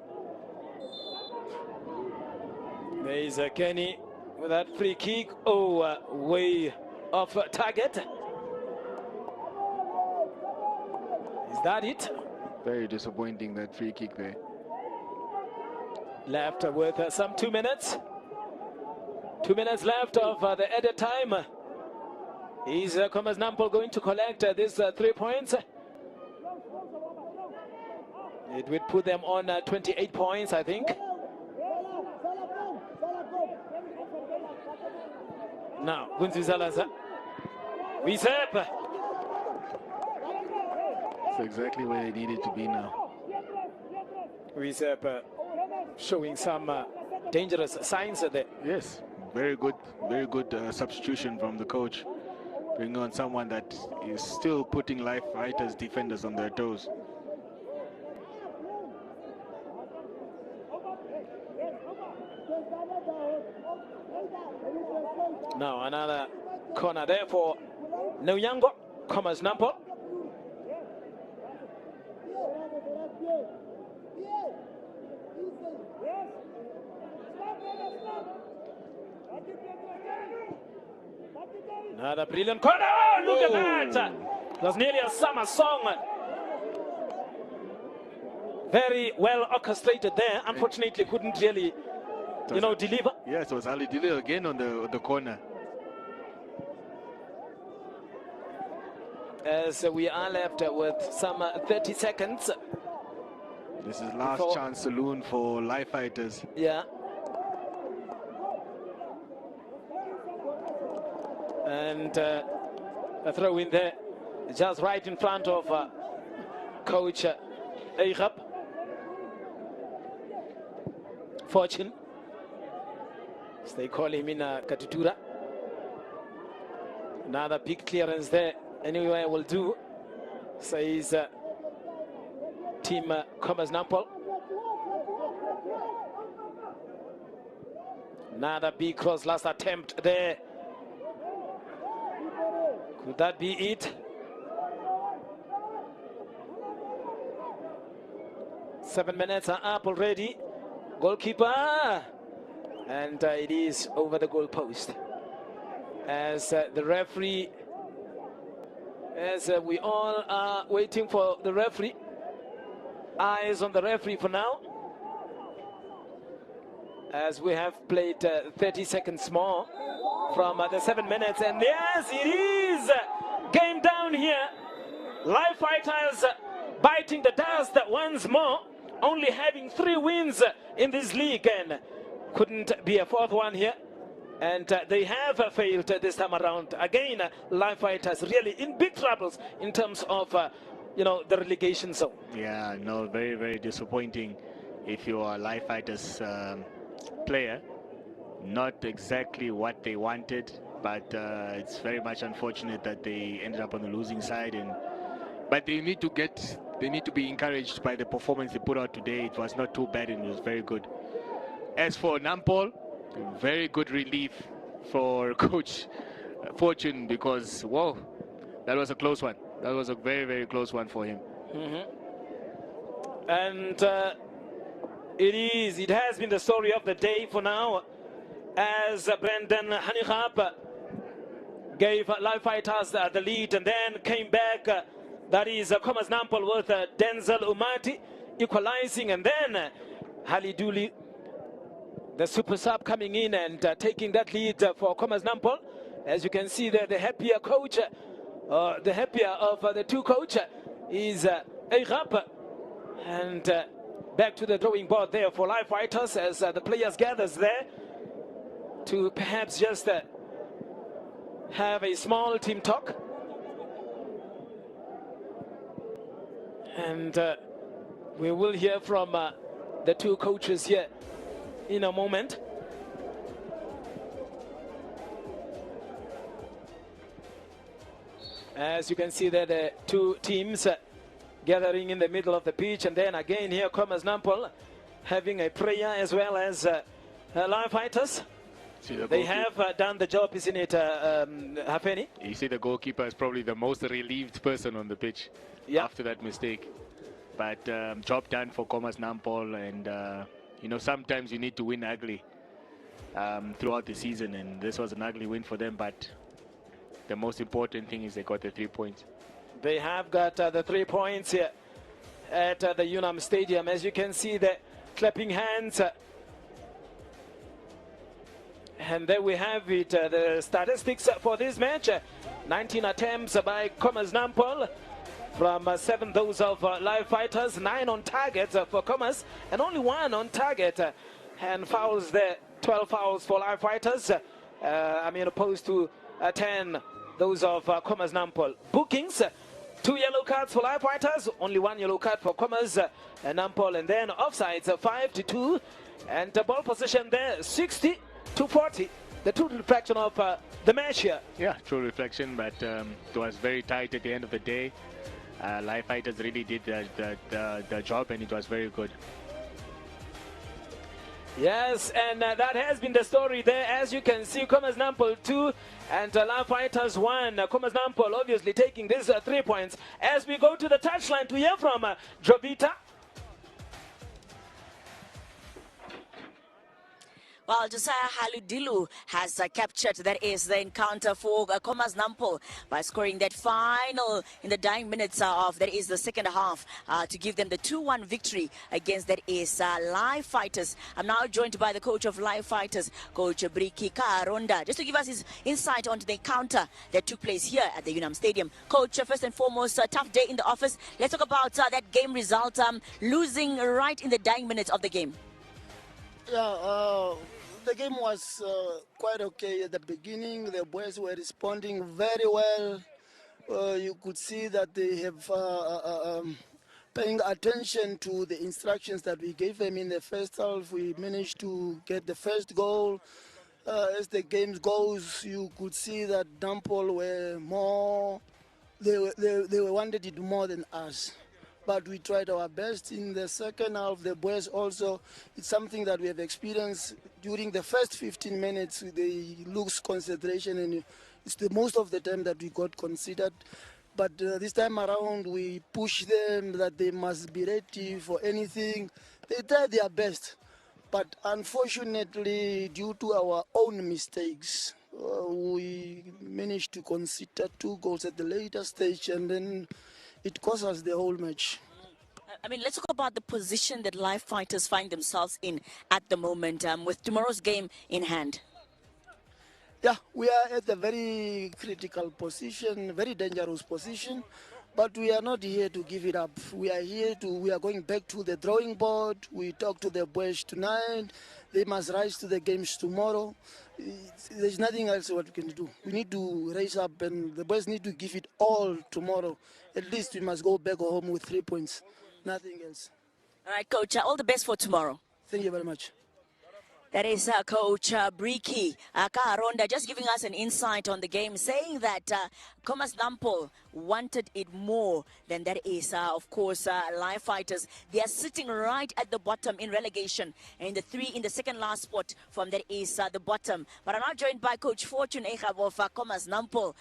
There is Kenny with that free kick. Oh, way off target. Is that it? Very disappointing, that free kick there. Left with some 2 minutes. 2 minutes left of the added time. Is Khomas Nampol going to collect these 3 points? It would put them on 28 points, I think. Now, Gunzi Zalaza. Wisep. That's exactly where they needed to be now. Wisep showing some dangerous signs there. Yes, very good substitution from the coach. Bring on someone that is still putting Life Fighters defenders on their toes. Now another corner there for Nyango, Khomas Nampol. Another brilliant corner. Oh, look at that. That's nearly a summer song. Very well orchestrated there. Unfortunately, couldn't really, deliver. Yes, it was Ali Dile again on the corner. As we are left with some 30 seconds. This is last chance saloon for Life Fighters. Yeah. And a throw in there, just right in front of Coach Eigap. Fortune, as they call him in Katutura. Another big clearance there, anyway will do. says team Khomas Nampol. Another big cross, last attempt there. Could that be it? 7 minutes are up already. Goalkeeper. And it is over the goal post. As the referee, as we all are waiting for the referee. Eyes on the referee for now. As we have played 30 seconds more from the 7 minutes. And yes, it is game down here. Live Fighters biting the dust once more. Only having 3 wins in this league, and couldn't be a 4th one here. And they have failed this time around. Again, Live Fighters really in big troubles in terms of, the relegation zone. Yeah, no, very, very disappointing if you are a Live Fighters player. Not exactly what they wanted, but it's very much unfortunate that they ended up on the losing side. But they need to be encouraged by the performance they put out today. It was not too bad and it was very good. As for Nampol, very good relief for Coach Fortune, because, whoa, that was a close one. That was a very, very close one for him. And it has been the story of the day for now, as Brendan Hanigap gave Live Fighters the lead and then came back. That is Khomas Nampol with Denzel Umati equalizing, and then Haliduli, the super sub, coming in and taking that lead for Khomas Nampol. As you can see there, the happier coach, the happier of the 2 coach is Eigap. And back to the drawing board there for Live Fighters as the players gathers there to perhaps just have a small team talk. And we will hear from the 2 coaches here in a moment. As you can see there, the 2 teams gathering in the middle of the pitch. And then again here, Khomas Nampol having a prayer as well as Live Fighters. They have done the job, isn't it, Hafeni? You see the goalkeeper is probably the most relieved person on the pitch after that mistake. But job done for Khomas Nampol, and sometimes you need to win ugly throughout the season, and this was an ugly win for them, but the most important thing is they got the 3 points. They have got the 3 points here at the UNAM Stadium. As you can see, the clapping hands. And there we have it, the statistics for this match. 19 attempts by Khomas Nampol. From 7 those of Live Fighters, 9 on target for Khomas, and only 1 on target. And fouls there, 12 fouls for Live Fighters. Opposed to 10 those of Khomas Nampol. Bookings, 2 yellow cards for Live Fighters, only 1 yellow card for Khomas Nampol, and then offsides 5-2, and ball possession there 60 to 40. The true reflection of the match here. Yeah, true reflection, but it was very tight at the end of the day. Live Fighters really did the job, and it was very good. Yes, and that has been the story there. As you can see, Khomas Nampol 2 and Live Fighters 1. Khomas Nampol obviously taking these 3 points. As we go to the touchline to hear from Jovita. Well, Josiah Haludilu has captured, that is the encounter for Khomas Nampol by scoring that final in the dying minutes of, that is the second half, to give them the 2-1 victory against, that is Live Fighters. I'm now joined by the coach of Live Fighters, Coach Briki Karonda, just to give us his insight onto the encounter that took place here at the UNAM Stadium. Coach, first and foremost, a tough day in the office. Let's talk about that game result, losing right in the dying minutes of the game. Yeah, the game was quite okay at the beginning. The boys were responding very well. You could see that they have paying attention to the instructions that we gave them in the first half. We managed to get the first goal. As the game goes, you could see that Nampol were more they wanted it more than us. But we tried our best in the second half. The boys also, it's something that we have experienced during the first 15 minutes. They lose concentration, and it's the most of the time that we got considered. But this time around, we push them that they must be ready for anything. They tried their best. But unfortunately, due to our own mistakes, we managed to concede 2 goals at the later stage, and then it cost us the whole match. I mean, let's talk about the position that live fighters find themselves in at the moment with tomorrow's game in hand. Yeah, we are at a very critical position, very dangerous position, but we are not here to give it up. We are going back to the drawing board. We talk to the boys tonight. They must rise to the games tomorrow. There's nothing else what we can do. We need to raise up, and the boys need to give it all tomorrow. At least we must go back home with 3 points. Nothing else. All right, Coach, all the best for tomorrow. Thank you very much. That is Coach Briki Karonda just giving us an insight on the game, saying that Khomas Nampol wanted it more than that is, of course, live fighters. They are sitting right at the bottom in relegation, and the 3 in the second last spot from that is the bottom. But I'm now joined by Coach Fortune Ehab of Khomas Nampol.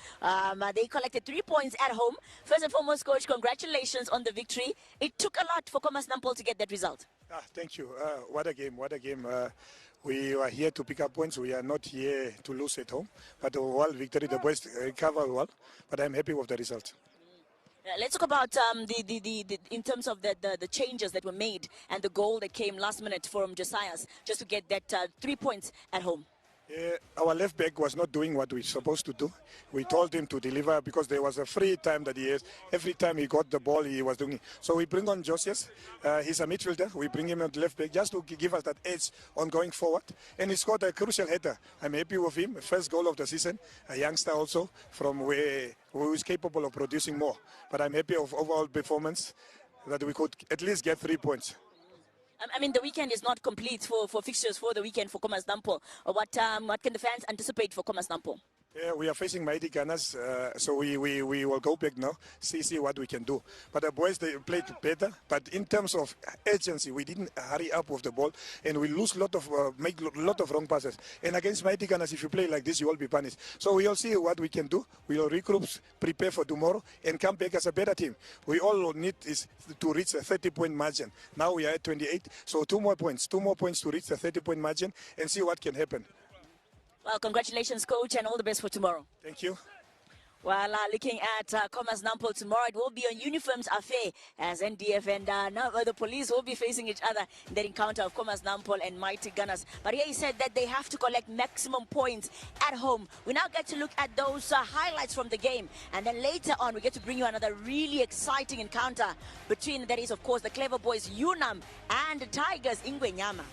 They collected 3 points at home. First and foremost, Coach, congratulations on the victory. It took a lot for Khomas Nampol to get that result. Thank you. What a game, what a game. We are here to pick up points. We are not here to lose at home. But the whole victory, the boys recovered well. But I'm happy with the result. Let's talk about in terms of the changes that were made and the goal that came last minute from Josiah's just to get that 3 points at home. Our left back was not doing what we're supposed to do. We told him to deliver because there was a free time that he has. Every time he got the ball, he was doing it. So we bring on Josias. He's a midfielder. We bring him on the left back just to give us that edge on going forward. And he scored a crucial header. I'm happy with him. First goal of the season. A youngster also from who is capable of producing more. But I'm happy of overall performance that we could at least get 3 points. I mean, the weekend is not complete for fixtures for the weekend for Khomas Nampol. What can the fans anticipate for Khomas Nampol? Yeah, we are facing mighty Gunners, so we will go back now, see what we can do. But the boys, they played better. But in terms of urgency, we didn't hurry up with the ball, and we lose make a lot of wrong passes. And against mighty Gunners, if you play like this, you will be punished. So we will see what we can do. We will regroup, prepare for tomorrow, and come back as a better team. We all need is to reach a 30-point margin. Now we are at 28, so 2 more points to reach the 30-point margin, and see what can happen. Well, congratulations, Coach, and all the best for tomorrow. Thank you. Well, looking at Khomas Nampol tomorrow, it will be a uniforms affair as NDF and now the police will be facing each other in that encounter of Khomas Nampol and Mighty Gunners. But here he said that they have to collect maximum points at home. We now get to look at those highlights from the game. And then later on, we get to bring you another really exciting encounter between, that is, of course, the Clever Boys UNAM and the Tigers Ingwenyama.